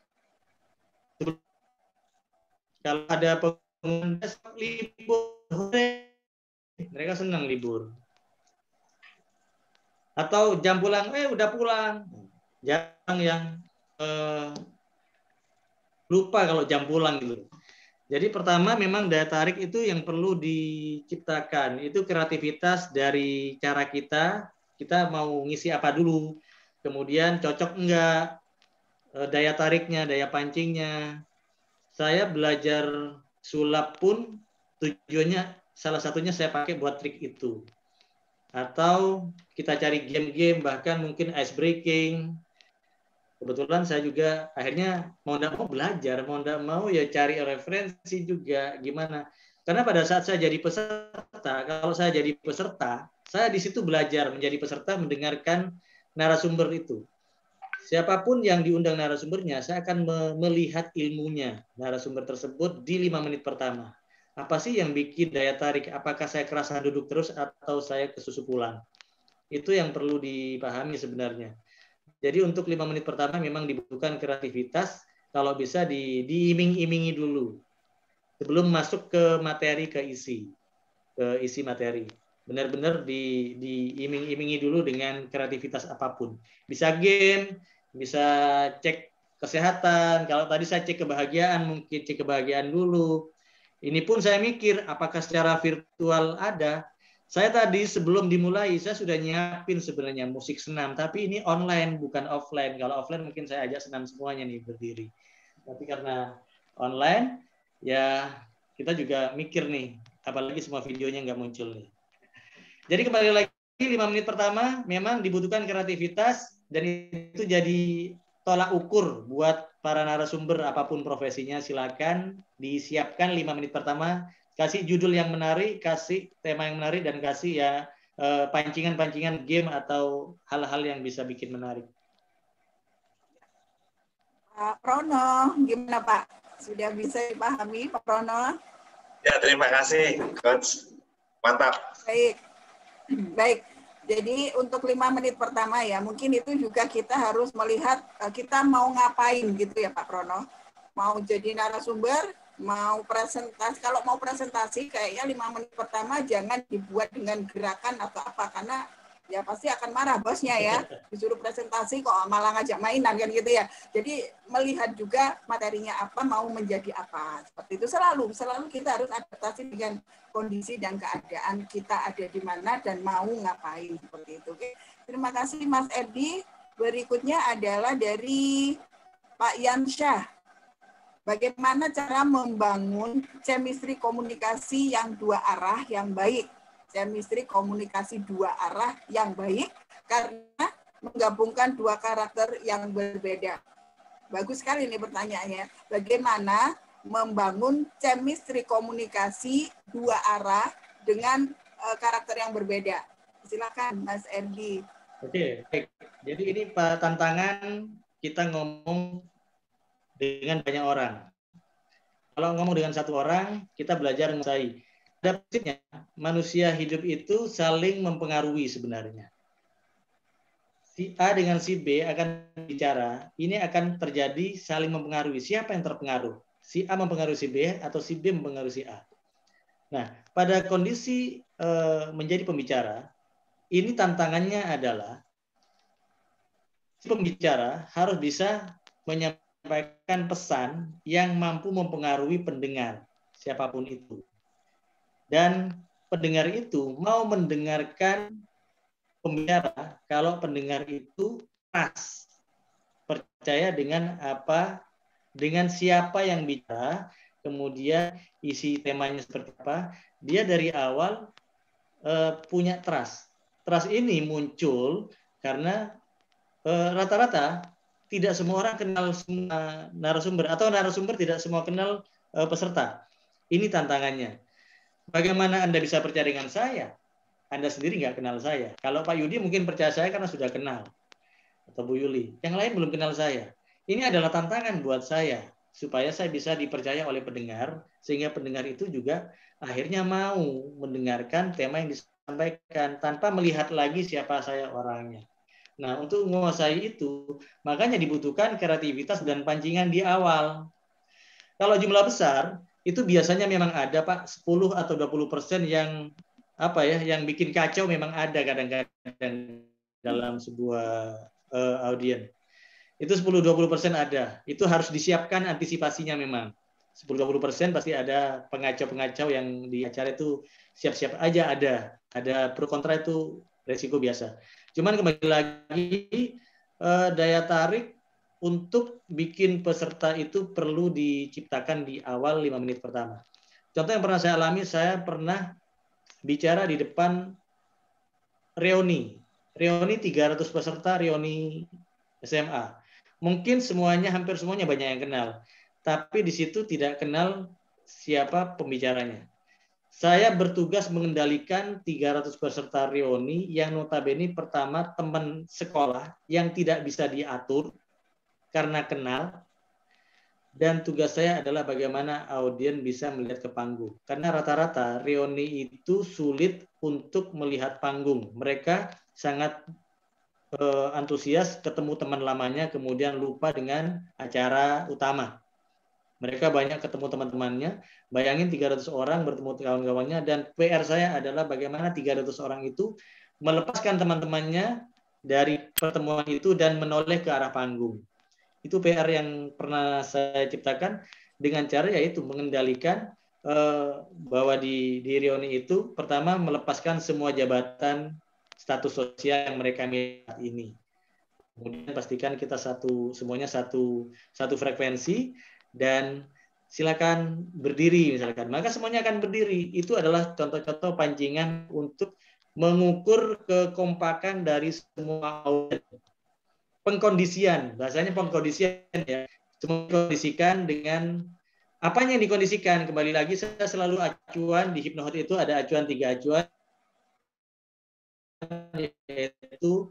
kalau ada pengumuman libur, mereka senang libur. Atau jam pulang, udah pulang. Jarang yang lupa kalau jam pulang gitu. Jadi pertama memang daya tarik itu yang perlu diciptakan. Itu kreativitas dari cara kita mau ngisi apa dulu. Kemudian cocok enggak daya tariknya, daya pancingnya. Saya belajar sulap pun tujuannya salah satunya saya pakai buat trik itu. atau kita cari game-game, bahkan mungkin ice breaking. Kebetulan saya juga akhirnya mau tidak mau belajar, mau tidak mau ya cari referensi juga gimana. Karena pada saat saya jadi peserta, kalau saya jadi peserta, saya di situ belajar menjadi peserta mendengarkan narasumber itu. Siapapun yang diundang narasumbernya, saya akan melihat ilmunya narasumber tersebut di 5 menit pertama. Apa sih yang bikin daya tarik? Apakah saya kerasa duduk terus atau saya kesusupulan? Itu yang perlu dipahami sebenarnya. Jadi untuk 5 menit pertama memang dibutuhkan kreativitas, kalau bisa diiming-imingi dulu. Sebelum masuk ke materi, ke isi materi. Benar-benar diiming-imingi dulu dengan kreativitas apapun. Bisa game, bisa cek kesehatan. Kalau tadi saya cek kebahagiaan, mungkin cek kebahagiaan dulu. Ini pun saya mikir, apakah secara virtual ada? Saya tadi sebelum dimulai, saya sudah nyiapin sebenarnya musik senam, tapi ini online, bukan offline. Kalau offline mungkin saya ajak senam semuanya nih berdiri. Tapi karena online, ya kita juga mikir nih, apalagi semua videonya nggak muncul nih. Jadi kembali lagi 5 menit pertama memang dibutuhkan kreativitas dan itu jadi tolak ukur buat para narasumber apapun profesinya. Silakan disiapkan 5 menit pertama, kasih judul yang menarik, kasih tema yang menarik, dan kasih ya pancingan-pancingan game atau hal-hal yang bisa bikin menarik. Pak Prono, gimana Pak? Sudah bisa dipahami Pak Prono? Ya, terima kasih Coach. Mantap. Baik. Jadi untuk 5 menit pertama ya, mungkin itu juga kita harus melihat kita mau ngapain gitu ya Pak Prono. Mau jadi narasumber, mau presentasi. Kalau mau presentasi kayaknya 5 menit pertama jangan dibuat dengan gerakan atau apa, karena ya pasti akan marah bosnya ya. Disuruh presentasi kok malah ngajak mainan kan gitu ya. Jadi melihat juga materinya apa, mau menjadi apa. Seperti itu selalu kita harus adaptasi dengan kondisi dan keadaan kita ada di mana dan mau ngapain seperti itu. Oke. Terima kasih Mas Edi. Berikutnya adalah dari Pak Yansyah. Bagaimana cara membangun chemistry komunikasi yang 2 arah yang baik? Chemistry komunikasi 2 arah yang baik karena menggabungkan 2 karakter yang berbeda. Bagus sekali ini pertanyaannya. Bagaimana membangun chemistry komunikasi 2 arah dengan karakter yang berbeda? Silakan Mas Erdi. Oke, baik. Jadi ini tantangan kita ngomong dengan banyak orang. Kalau ngomong dengan 1 orang, kita belajar menguasai. Pada prinsipnya, manusia hidup itu saling mempengaruhi sebenarnya. Si A dengan si B akan bicara, ini akan terjadi saling mempengaruhi. Siapa yang terpengaruh? Si A mempengaruhi si B atau si B mempengaruhi si A? Nah, pada kondisi menjadi pembicara, ini tantangannya adalah si pembicara harus bisa menyampaikan pesan yang mampu mempengaruhi pendengar, siapapun itu. Dan pendengar itu mau mendengarkan pembicara kalau pendengar itu pas, percaya dengan apa, dengan siapa yang bicara, kemudian isi temanya seperti apa, dia dari awal punya trust. Trust ini muncul karena rata-rata tidak semua orang kenal semua narasumber, atau narasumber tidak semua kenal peserta. Ini tantangannya. Bagaimana Anda bisa percaya dengan saya? Anda sendiri nggak kenal saya. Kalau Pak Yudi mungkin percaya saya karena sudah kenal. Atau Bu Yuli. Yang lain belum kenal saya. Ini adalah tantangan buat saya. Supaya saya bisa dipercaya oleh pendengar. Sehingga pendengar itu juga akhirnya mau mendengarkan tema yang disampaikan. Tanpa melihat lagi siapa saya orangnya. Nah, untuk menguasai itu, makanya dibutuhkan kreativitas dan pancingan di awal. Kalau jumlah besar, itu biasanya memang ada Pak 10 atau 20% yang yang bikin kacau memang ada kadang-kadang dalam sebuah audien. Itu 10-20% ada. Itu harus disiapkan antisipasinya memang. 10-20% pasti ada pengacau-pengacau yang di acara itu siap-siap aja ada. Ada pro kontra itu resiko biasa. Cuman kembali lagi daya tarik untuk bikin peserta itu perlu diciptakan di awal 5 menit pertama. Contoh yang pernah saya alami, saya pernah bicara di depan reuni 300 peserta reuni SMA. Mungkin hampir semuanya banyak yang kenal, tapi di situ tidak kenal siapa pembicaranya. Saya bertugas mengendalikan 300 peserta reuni yang notabene pertama teman sekolah yang tidak bisa diatur karena kenal, dan tugas saya adalah bagaimana audiens bisa melihat ke panggung. Karena rata-rata reuni itu sulit untuk melihat panggung. Mereka sangat antusias ketemu teman lamanya, kemudian lupa dengan acara utama. Mereka banyak ketemu teman-temannya. Bayangin 300 orang bertemu kawan-kawannya, dan PR saya adalah bagaimana 300 orang itu melepaskan teman-temannya dari pertemuan itu dan menoleh ke arah panggung. Itu PR yang pernah saya ciptakan dengan cara yaitu mengendalikan bahwa di reuni itu pertama melepaskan semua jabatan status sosial yang mereka miliki ini. Kemudian pastikan kita semuanya satu frekuensi, dan silakan berdiri misalkan. Maka semuanya akan berdiri. Itu adalah contoh-contoh pancingan untuk mengukur kekompakan dari semua audiens. Pengkondisian, bahasanya pengkondisian ya. Semua dikondisikan dengan apanya yang dikondisikan. Kembali lagi saya selalu acuan di Hypnohot itu ada acuan 3 acuan, yaitu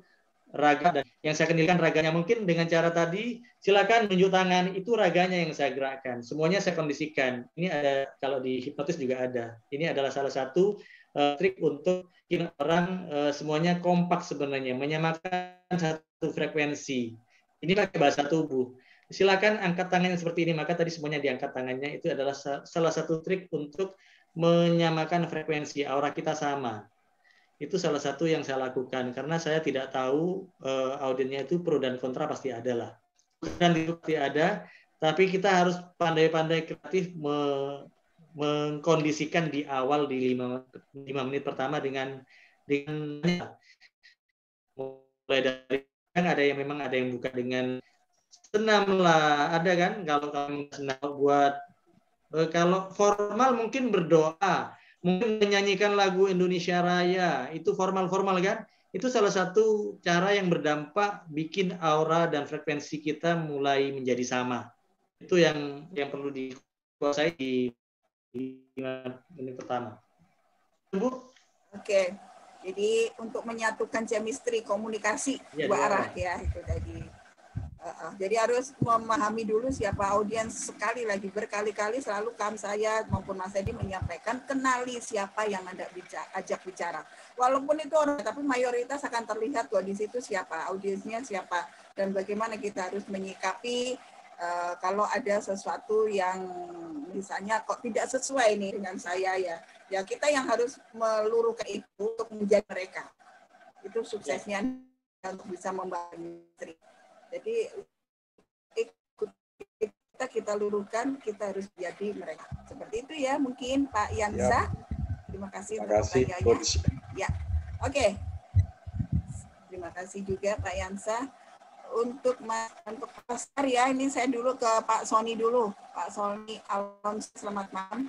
raga, dan yang saya kendalikan raganya. Mungkin dengan cara tadi silakan tunjuk tangan, itu raganya yang saya gerakkan, semuanya saya kondisikan. Ini ada, kalau di hipnotis juga ada. Ini adalah salah satu trik untuk bikin orang semuanya kompak sebenarnya, menyamakan satu frekuensi. Ini pakai bahasa tubuh. Silakan angkat tangan seperti ini, maka tadi semuanya diangkat tangannya. Itu adalah salah satu trik untuk menyamakan frekuensi, aura kita sama. Itu salah satu yang saya lakukan, karena saya tidak tahu audiensnya itu pro dan kontra pasti ada lah. Dan itu pasti ada, tapi kita harus pandai-pandai kreatif mengkondisikan di awal di 5 menit pertama dengan mulai dari ada yang memang ada yang buka dengan senam lah, ada kan, kalau kamu senam buat kalau formal mungkin berdoa, mungkin menyanyikan lagu Indonesia Raya, itu formal-formal kan? Itu salah satu cara yang berdampak bikin aura dan frekuensi kita mulai menjadi sama. Itu yang perlu dikuasai di 5 menit pertama. Bu? Oke. Jadi untuk menyatukan chemistry komunikasi dua arah ya itu tadi. Jadi harus memahami dulu siapa audiens. Sekali lagi berkali-kali selalu saya maupun Mas Edi menyampaikan, kenali siapa yang Anda ajak bicara. Walaupun itu orang, tapi mayoritas akan terlihat kok di situ siapa audiensnya, siapa, dan bagaimana kita harus menyikapi kalau ada sesuatu yang misalnya kok tidak sesuai nih dengan saya ya. Ya kita yang harus meluruhkan itu untuk menjadi mereka. Itu suksesnya untuk bisa membangun istri. Jadi kita luruhkan, kita harus jadi mereka. Seperti itu ya mungkin Pak Yansa. Terima kasih untuk pertanyaannya. Ya, oke. Terima kasih juga Pak Yansa. Untuk pasar ya, ini saya dulu ke Pak Sony dulu. Pak Sony Alonso, selamat malam.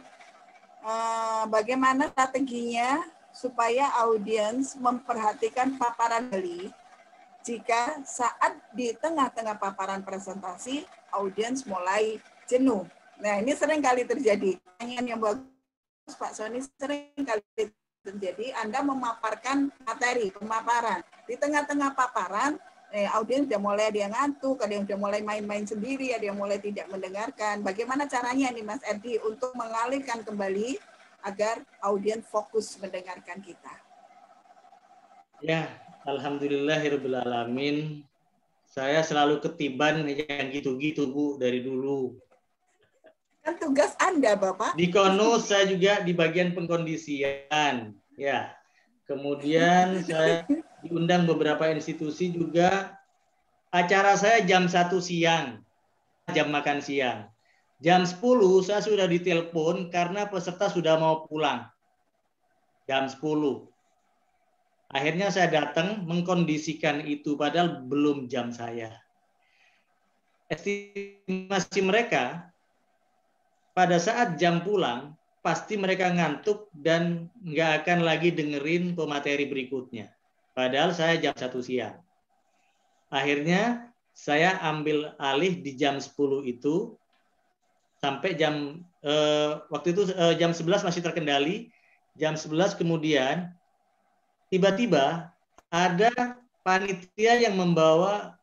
Bagaimana strateginya supaya audiens memperhatikan paparan Bali jika saat di tengah-tengah paparan presentasi, audiens mulai jenuh. Nah, ini sering kali terjadi. Pertanyaan yang bagus, Pak Sony, sering kali terjadi. Anda memaparkan materi, pemaparan. Di tengah-tengah paparan, audiens sudah mulai ada yang ngantuk, ada yang sudah mulai main-main sendiri, ada yang mulai tidak mendengarkan. Bagaimana caranya nih Mas Erdi untuk mengalihkan kembali agar audiens fokus mendengarkan kita? Ya, alhamdulillahirrahmanirrahim. Saya selalu ketiban yang gitu-gitu Bu dari dulu. Kan tugas Anda Bapak. Di Konus saya juga di bagian pengkondisian. Ya. Kemudian saya diundang beberapa institusi juga. Acara saya jam 1 siang. Jam makan siang. Jam 10 saya sudah ditelepon karena peserta sudah mau pulang. Jam 10. Akhirnya saya datang mengkondisikan itu padahal belum jam saya. Estimasi mereka pada saat jam pulang pasti mereka ngantuk dan nggak akan lagi dengerin pemateri berikutnya. Padahal saya jam 1 siang. Akhirnya saya ambil alih di jam 10 itu sampai jam waktu itu jam 11 masih terkendali. Jam 11 kemudian tiba-tiba ada panitia yang membawa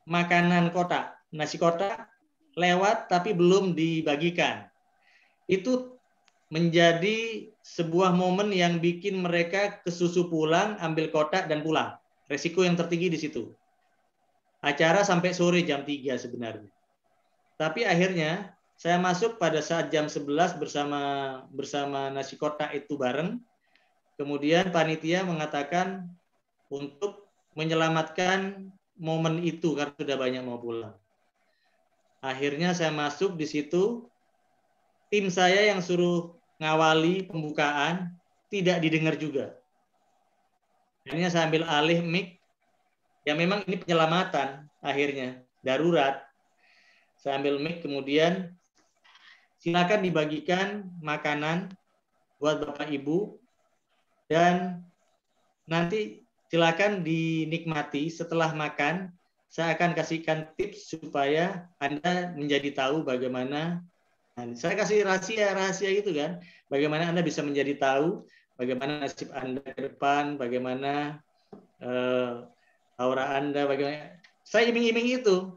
makanan kotak, nasi kotak lewat tapi belum dibagikan. Itu menjadi sebuah momen yang bikin mereka kesusu pulang, ambil kotak dan pulang. Resiko yang tertinggi di situ. Acara sampai sore jam 3 sebenarnya. Tapi akhirnya saya masuk pada saat jam 11 bersama nasi kotak itu bareng. Kemudian panitia mengatakan untuk menyelamatkan momen itu karena sudah banyak mau pulang. Akhirnya saya masuk di situ, tim saya yang suruh ngawali pembukaan tidak didengar juga. Akhirnya saya ambil alih mic. Ya memang ini penyelamatan akhirnya, darurat. Saya ambil mic kemudian silakan dibagikan makanan buat Bapak Ibu dan nanti silakan dinikmati setelah makan. Saya akan kasihkan tips supaya Anda menjadi tahu bagaimana. Saya kasih rahasia itu kan, bagaimana Anda bisa menjadi tahu bagaimana nasib Anda ke depan, bagaimana aura Anda, bagaimana. Saya iming-iming itu.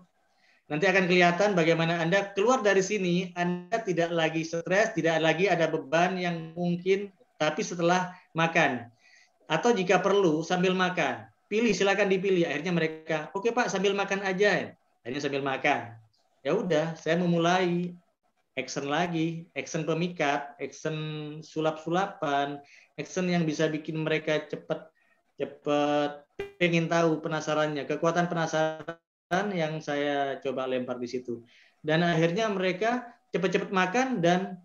Nanti akan kelihatan bagaimana Anda keluar dari sini, Anda tidak lagi stres, tidak lagi ada beban yang mungkin, tapi setelah makan. Atau jika perlu sambil makan. Pilih, silakan dipilih. Akhirnya mereka, oke Pak, sambil makan aja. Akhirnya sambil makan. Ya udah, saya memulai action lagi, action pemikat, action sulap-sulapan, action yang bisa bikin mereka cepat pengen tahu penasarannya, kekuatan penasaran yang saya coba lempar di situ. Dan akhirnya mereka cepat-cepat makan dan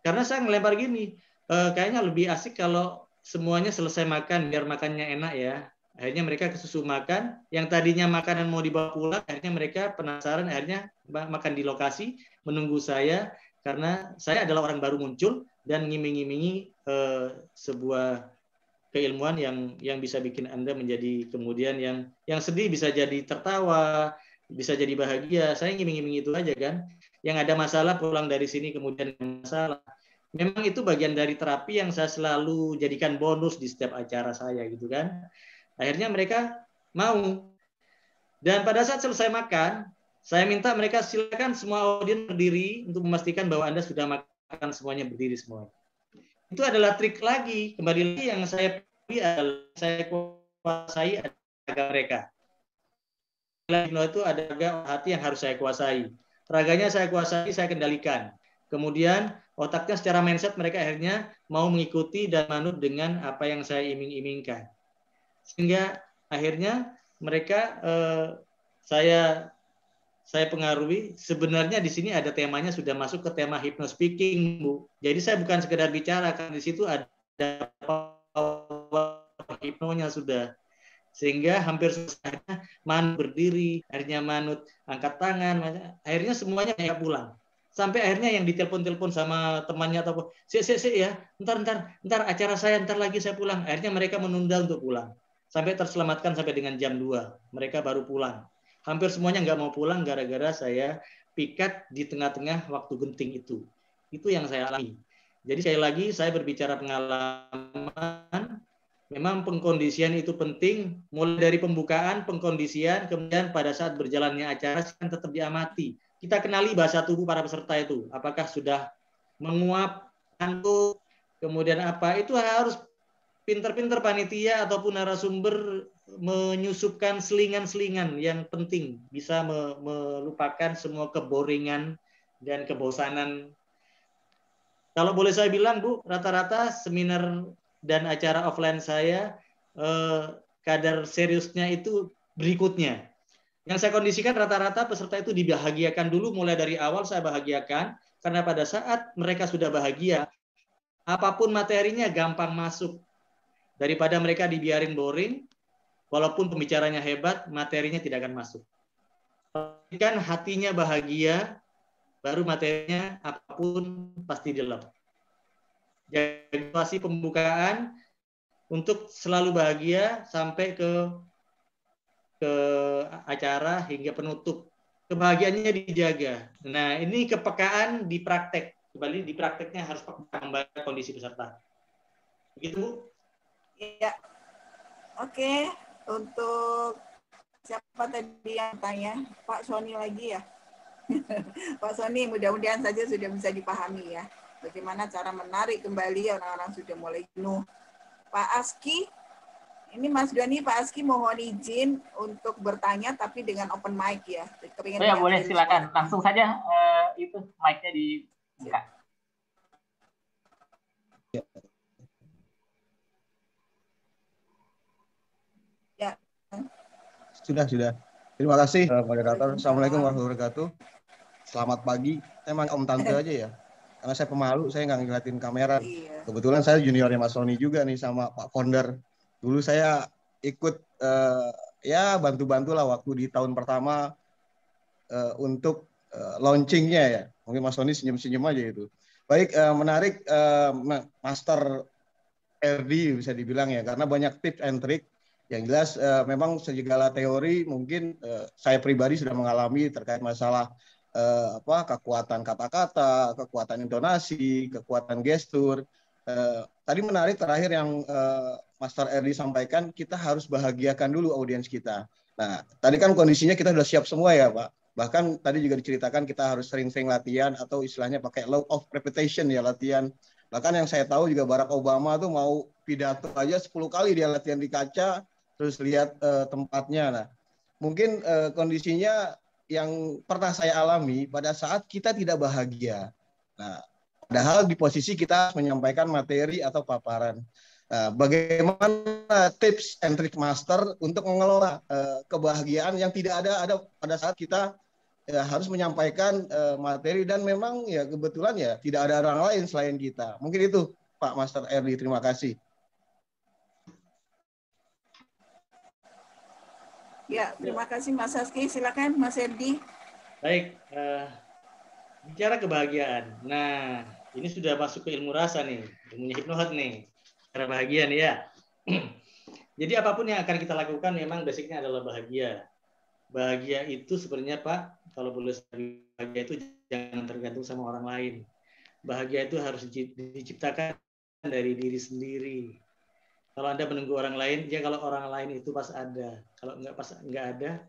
karena saya ngelempar gini, kayaknya lebih asik kalau semuanya selesai makan biar makannya enak ya. Akhirnya mereka kesusu makan, yang tadinya makanan mau dibawa pulang, akhirnya mereka penasaran, akhirnya makan di lokasi, menunggu saya, karena saya adalah orang baru muncul dan ngiming-ngimingi sebuah keilmuan yang bisa bikin Anda menjadi kemudian yang sedih bisa jadi tertawa, bisa jadi bahagia. Saya ngiming-ngiming itu aja kan. Yang ada masalah pulang dari sini kemudian masalah. Memang itu bagian dari terapi yang saya selalu jadikan bonus di setiap acara saya gitu kan. Akhirnya mereka mau. Dan pada saat selesai makan, saya minta mereka silakan semua audiens berdiri untuk memastikan bahwa Anda sudah makan semuanya berdiri semua. Itu adalah trik lagi, kembali lagi yang saya pilih adalah saya kuasai raga mereka. Itu ada raga hati yang harus saya kuasai. Raganya saya kuasai, saya kendalikan. Kemudian otaknya secara mindset mereka akhirnya mau mengikuti dan manut dengan apa yang saya iming-imingkan. Sehingga akhirnya mereka saya pengaruhi. Sebenarnya di sini ada temanya sudah masuk ke tema hypnospeaking, Bu. Jadi saya bukan sekedar bicara, karena di situ ada hipnonya sudah. Sehingga hampir selesai manut berdiri, akhirnya manut angkat tangan, akhirnya semuanya kayak pulang. Sampai akhirnya yang ditelepon-telepon sama temannya atau ya, ntar acara saya, ntar lagi saya pulang. Akhirnya mereka menunda untuk pulang. Sampai terselamatkan sampai dengan jam 2. Mereka baru pulang. Hampir semuanya nggak mau pulang gara-gara saya pikat di tengah-tengah waktu genting itu. Itu yang saya alami. Jadi sekali lagi saya berbicara pengalaman, memang pengkondisian itu penting, mulai dari pembukaan, pengkondisian, kemudian pada saat berjalannya acara kan tetap diamati. Kita kenali bahasa tubuh para peserta itu, apakah sudah menguap, ngantuk, kemudian apa, itu harus pinter-pinter panitia ataupun narasumber menyusupkan selingan-selingan yang penting, bisa melupakan semua keboringan dan kebosanan. Kalau boleh saya bilang, Bu, rata-rata seminar dan acara offline saya, kadar seriusnya itu berikutnya. Yang saya kondisikan rata-rata peserta itu dibahagiakan dulu, mulai dari awal saya bahagiakan, karena pada saat mereka sudah bahagia, apapun materinya gampang masuk. Daripada mereka dibiarin boring, walaupun pembicaranya hebat, materinya tidak akan masuk. Kan hatinya bahagia, baru materinya apapun pasti dilep. Jadi pembukaan, untuk selalu bahagia sampai ke acara hingga penutup. Kebahagiaannya dijaga. Nah, ini kepekaan di praktek. Kembali di prakteknya harus membaca kondisi peserta. Begitu? Iya. Oke, untuk siapa tadi yang tanya? Pak Sony lagi ya? Pak Sony, mudah-mudahan saja sudah bisa dipahami ya. Bagaimana cara menarik kembali orang-orang sudah mulai jenuh. Pak Aski, ini Mas Doni, Pak Aski mohon izin untuk bertanya tapi dengan open mic ya. Oh ya, boleh, silakan. Langsung saja itu mic-nya dibuka. Ya. Sudah. Terima kasih, moderator. Assalamualaikum warahmatullahi wabarakatuh. Selamat pagi. Saya manggil Om Tante aja ya. Karena saya pemalu, saya nggak ngeliatin kamera. Kebetulan saya juniornya Mas Sony juga nih sama Pak Founder. Dulu saya ikut ya bantu-bantu lah waktu di tahun pertama untuk launchingnya ya. Mungkin Mas Sony senyum-senyum aja itu. Baik, menarik Master RD bisa dibilang ya, karena banyak tips and trick. Yang jelas memang segala teori mungkin saya pribadi sudah mengalami terkait masalah kekuatan kata-kata, kekuatan intonasi, kekuatan gestur. Tadi menarik terakhir yang Master RD sampaikan, kita harus bahagiakan dulu audiens kita. Nah, tadi kan kondisinya kita sudah siap semua ya Pak. Bahkan tadi juga diceritakan kita harus sering-sering latihan atau istilahnya pakai law of repetition ya, latihan. Bahkan yang saya tahu juga Barack Obama tuh mau pidato aja 10 kali dia latihan di kaca, terus lihat tempatnya. Nah, mungkin kondisinya yang pernah saya alami pada saat kita tidak bahagia. Nah, padahal di posisi kita menyampaikan materi atau paparan. Nah, bagaimana tips and trick Master untuk mengelola kebahagiaan yang tidak ada pada saat kita harus menyampaikan materi dan memang ya kebetulan ya tidak ada orang lain selain kita. Mungkin itu Pak Master RD, terima kasih. Ya, terima kasih Mas Aski. Silakan Mas Erdi. Baik, bicara kebahagiaan. Nah, ini sudah masuk ke ilmu rasa nih, ilmunya hipnohot nih. Cara bahagia nih ya. Jadi apapun yang akan kita lakukan memang basicnya adalah bahagia. Bahagia itu sebenarnya Pak, kalau boleh bahagia itu jangan tergantung sama orang lain. Bahagia itu harus diciptakan dari diri sendiri. Kalau Anda menunggu orang lain, ya kalau orang lain itu pas ada. Kalau nggak ada,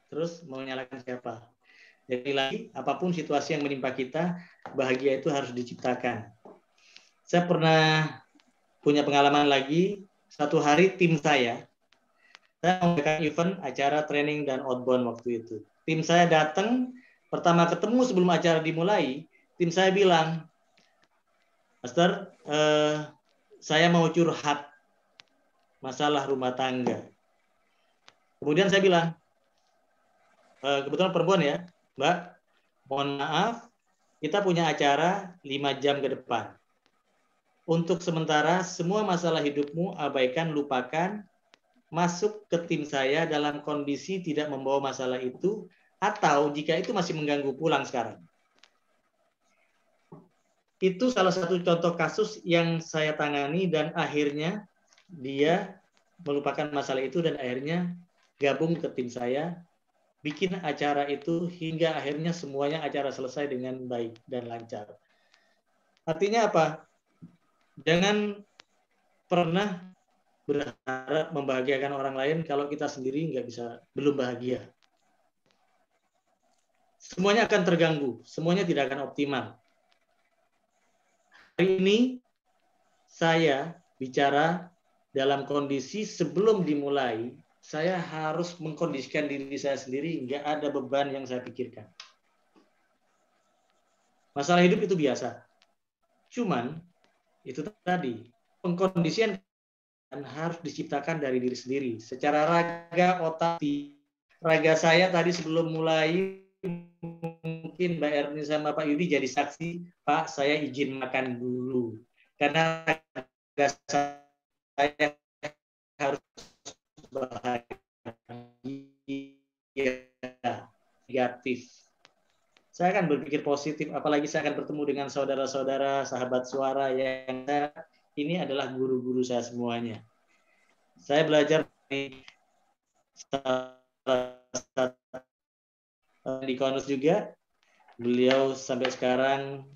terus mau nyalakan siapa? Jadi lagi, apapun situasi yang menimpa kita, bahagia itu harus diciptakan. Saya pernah punya pengalaman lagi, satu hari tim saya mengadakan event acara training dan outbound waktu itu. Tim saya datang, pertama ketemu sebelum acara dimulai, tim saya bilang, Master, saya mau curhat masalah rumah tangga. Kemudian saya bilang, kebetulan perempuan ya, Mbak, mohon maaf, kita punya acara 5 jam ke depan. Untuk sementara, semua masalah hidupmu abaikan, lupakan, masuk ke tim saya dalam kondisi tidak membawa masalah itu, atau jika itu masih mengganggu pulang sekarang. Itu salah satu contoh kasus yang saya tangani dan akhirnya dia melupakan masalah itu dan akhirnya gabung ke tim saya, bikin acara itu hingga akhirnya semuanya acara selesai dengan baik dan lancar. Artinya apa? Jangan pernah berharap membahagiakan orang lain kalau kita sendiri belum bahagia. Semuanya akan terganggu, semuanya tidak akan optimal. Hari ini saya bicara dalam kondisi sebelum dimulai, saya harus mengkondisikan diri saya sendiri, nggak ada beban yang saya pikirkan. Masalah hidup itu biasa. Cuman, itu tadi, pengkondisian harus diciptakan dari diri sendiri. Secara raga, otak, raga saya tadi sebelum mulai, mungkin Mbak Erni sama Pak Yudi jadi saksi, Pak, saya izin makan dulu. Karena raga saya harus bahagia, negatif. Saya akan berpikir positif, apalagi saya akan bertemu dengan saudara-saudara, sahabat suara yang ini adalah guru-guru saya semuanya. Saya belajar dari di Konus juga. Beliau sampai sekarang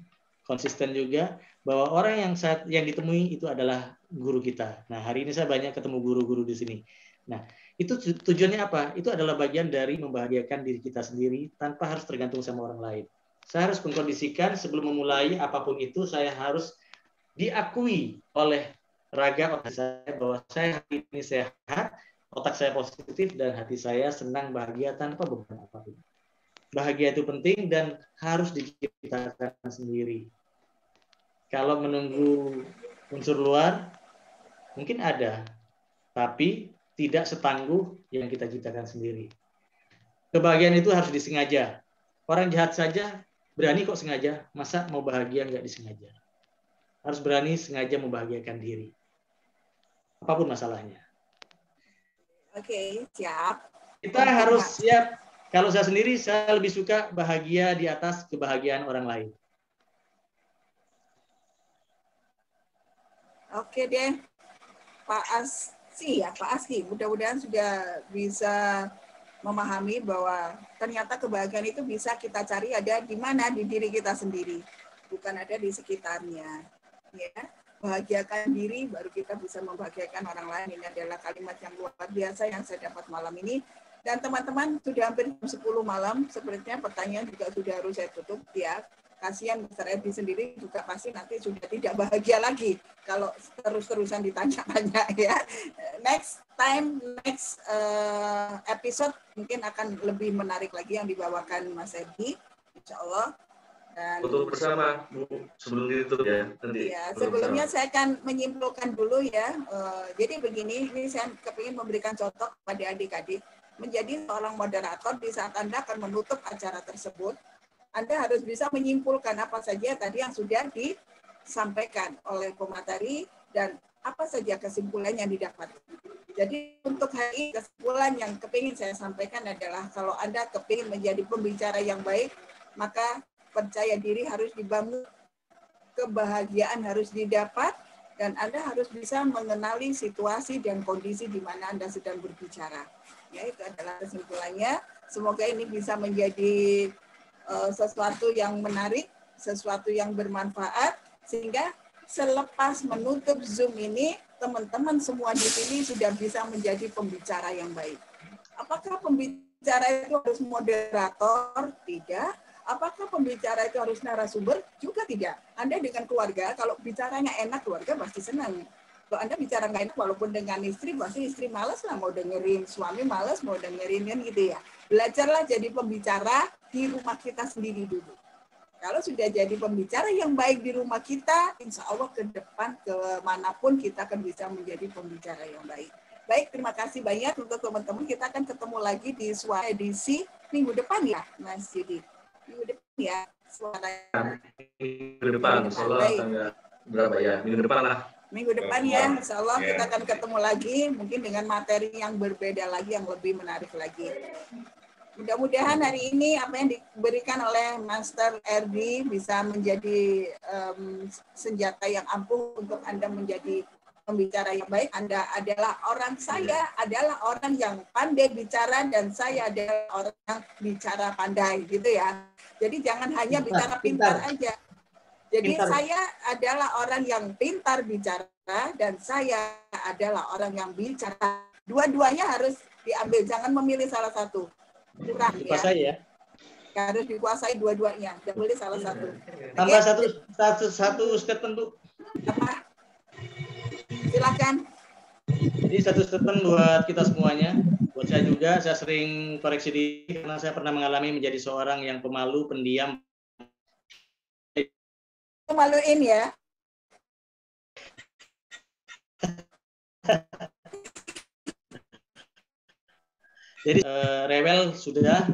konsisten juga bahwa orang yang ditemui itu adalah guru kita. Nah, hari ini saya banyak ketemu guru-guru di sini. Nah, itu tujuannya apa? Itu adalah bagian dari membahagiakan diri kita sendiri tanpa harus tergantung sama orang lain. Saya harus mengkondisikan sebelum memulai apapun itu, saya harus diakui oleh raga otak saya bahwa saya hari ini sehat, otak saya positif, dan hati saya senang bahagia tanpa beban apapun. Bahagia itu penting dan harus diciptakan sendiri. Kalau menunggu unsur luar, mungkin ada, tapi tidak setangguh yang kita ciptakan sendiri. Kebahagiaan itu harus disengaja. Orang jahat saja berani kok sengaja, masa mau bahagia nggak disengaja. Harus berani sengaja membahagiakan diri. Apapun masalahnya. Oke, siap. Kita harus siap. Kalau saya sendiri, saya lebih suka bahagia di atas kebahagiaan orang lain. Oke deh, Pak Aski, mudah-mudahan sudah bisa memahami bahwa ternyata kebahagiaan itu bisa kita cari ada di mana, di diri kita sendiri, bukan ada di sekitarnya. Ya, bahagiakan diri, baru kita bisa membahagiakan orang lain. Ini adalah kalimat yang luar biasa yang saya dapat malam ini. Dan teman-teman, sudah hampir 10 malam, sepertinya pertanyaan juga sudah harus saya tutup ya. Kasihan Mr. Edi sendiri juga pasti nanti sudah tidak bahagia lagi kalau terus-terusan ditanya-tanya ya. Next episode mungkin akan lebih menarik lagi yang dibawakan Mas Edi, insya Allah. Dan tutup bersama Bu sebelum ditutup ya nanti. Ya, sebelumnya saya akan menyimpulkan dulu ya. Jadi begini, ini saya kepingin memberikan contoh pada adik-adik. Menjadi seorang moderator di saat Anda akan menutup acara tersebut, Anda harus bisa menyimpulkan apa saja tadi yang sudah disampaikan oleh pemateri dan apa saja kesimpulan yang didapat. Jadi untuk hari ini kesimpulan yang kepingin saya sampaikan adalah kalau Anda kepingin menjadi pembicara yang baik, maka percaya diri harus dibangun, kebahagiaan harus didapat, dan Anda harus bisa mengenali situasi dan kondisi di mana Anda sedang berbicara. Ya, itu adalah kesimpulannya. Semoga ini bisa menjadi sesuatu yang menarik, sesuatu yang bermanfaat, sehingga selepas menutup Zoom ini, teman-teman semua di sini sudah bisa menjadi pembicara yang baik. Apakah pembicara itu harus moderator? Tidak. Apakah pembicara itu harus narasumber? Juga tidak. Anda dengan keluarga, kalau bicaranya enak, keluarga pasti senang. Kalau Anda bicara nggak enak, walaupun dengan istri, pasti istri malas lah mau dengerin, suami malas mau dengerin kan gitu ya. Belajarlah jadi pembicara di rumah kita sendiri dulu. Kalau sudah jadi pembicara yang baik di rumah kita, insya Allah ke depan, kemanapun kita akan bisa menjadi pembicara yang baik. Baik, terima kasih banyak untuk teman-teman. Kita akan ketemu lagi di suara edisi minggu depan ya, Mas Yudi. Minggu depan ya, suara. Minggu depan, insya Allah tanggal berapa ya? Minggu depan lah. Minggu depan ya, insya Allah kita akan ketemu lagi, mungkin dengan materi yang berbeda lagi, yang lebih menarik lagi. Mudah-mudahan hari ini apa yang diberikan oleh Master RD bisa menjadi senjata yang ampuh untuk Anda menjadi pembicara yang baik. Anda adalah saya adalah orang yang pandai bicara, dan saya adalah orang yang bicara pandai, gitu ya. Jadi jangan hanya bicara pintar aja. Jadi saya adalah orang yang pintar bicara, dan saya adalah orang yang bicara. Dua-duanya harus diambil, jangan memilih salah satu. Kurang dikuasai ya. Harus dikuasai dua-duanya, tidak boleh salah satu. Tambah satu statement Bu. Apa? Silakan. Jadi satu statement buat kita semuanya. Buat saya juga, saya sering koreksi diri karena saya pernah mengalami menjadi seorang yang pemalu, pendiam. Maluin ya. Jadi rewel sudah,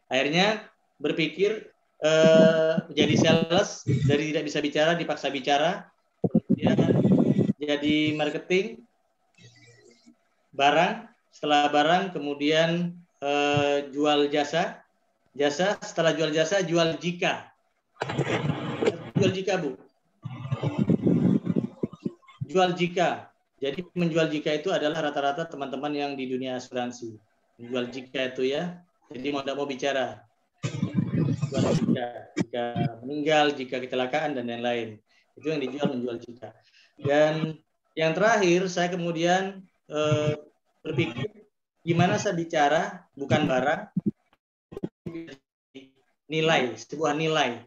akhirnya berpikir jadi sales, dari tidak bisa bicara dipaksa bicara, ya, jadi marketing, barang, setelah barang kemudian jual jasa, setelah jual jasa jual jika. Jual jika Bu. Jual jika. Jadi menjual jika itu adalah rata-rata teman-teman yang di dunia asuransi. Menjual jika itu ya. Jadi mau tidak mau bicara. Menjual jika meninggal, jika kecelakaan, dan lain-lain. Itu yang dijual menjual jika. Dan yang terakhir, saya kemudian berpikir gimana saya bicara, bukan barang, nilai, sebuah nilai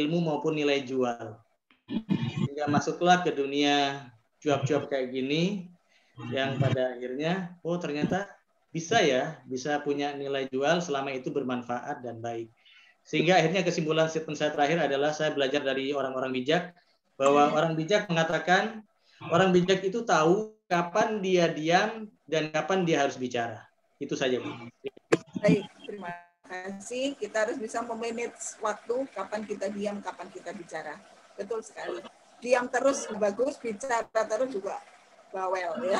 ilmu maupun nilai jual. Sehingga masuklah ke dunia cuap-cuap kayak gini, yang pada akhirnya, oh ternyata bisa ya, bisa punya nilai jual selama itu bermanfaat dan baik. Sehingga akhirnya kesimpulan statement saya terakhir adalah saya belajar dari orang-orang bijak, bahwa orang bijak mengatakan, orang bijak itu tahu kapan dia diam dan kapan dia harus bicara. Itu saja, Bu. Baik, terima kasih. Kita harus bisa memanage waktu, kapan kita diam, kapan kita bicara. Betul sekali. Diam terus bagus, bicara terus juga bawel ya.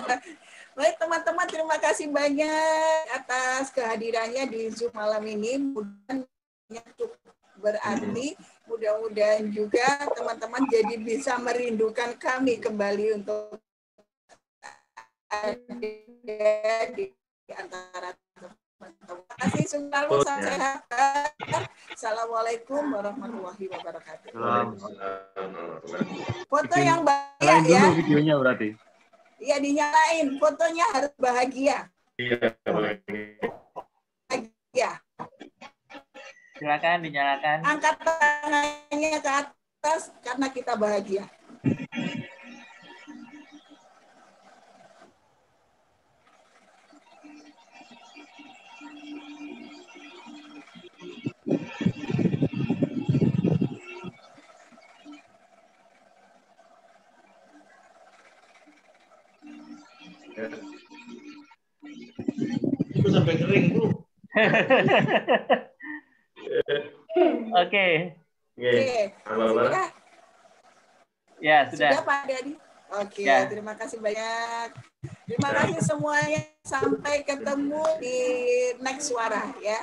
Baik teman-teman, terima kasih banyak atas kehadirannya di Zoom malam ini. Mudah-mudahan cukup berarti, mudah-mudahan juga teman-teman jadi bisa merindukan kami kembali untuk ada di antara teman-teman. Terima kasih, selalu sehat. Assalamualaikum warahmatullahi wabarakatuh. Foto yang bahagia ya. Dulu videonya berarti. Iya, dinyalain. Fotonya harus bahagia. Iya, bahagia. Silakan dinyalakan. Angkat tangannya ke atas karena kita bahagia. Itu sampai kering, Bu. Oke. Sudah? Ya, sudah. Sudah, Pak Dadi? Oke, Ya. terima kasih banyak. Terima kasih semuanya. Sampai ketemu di next suara ya.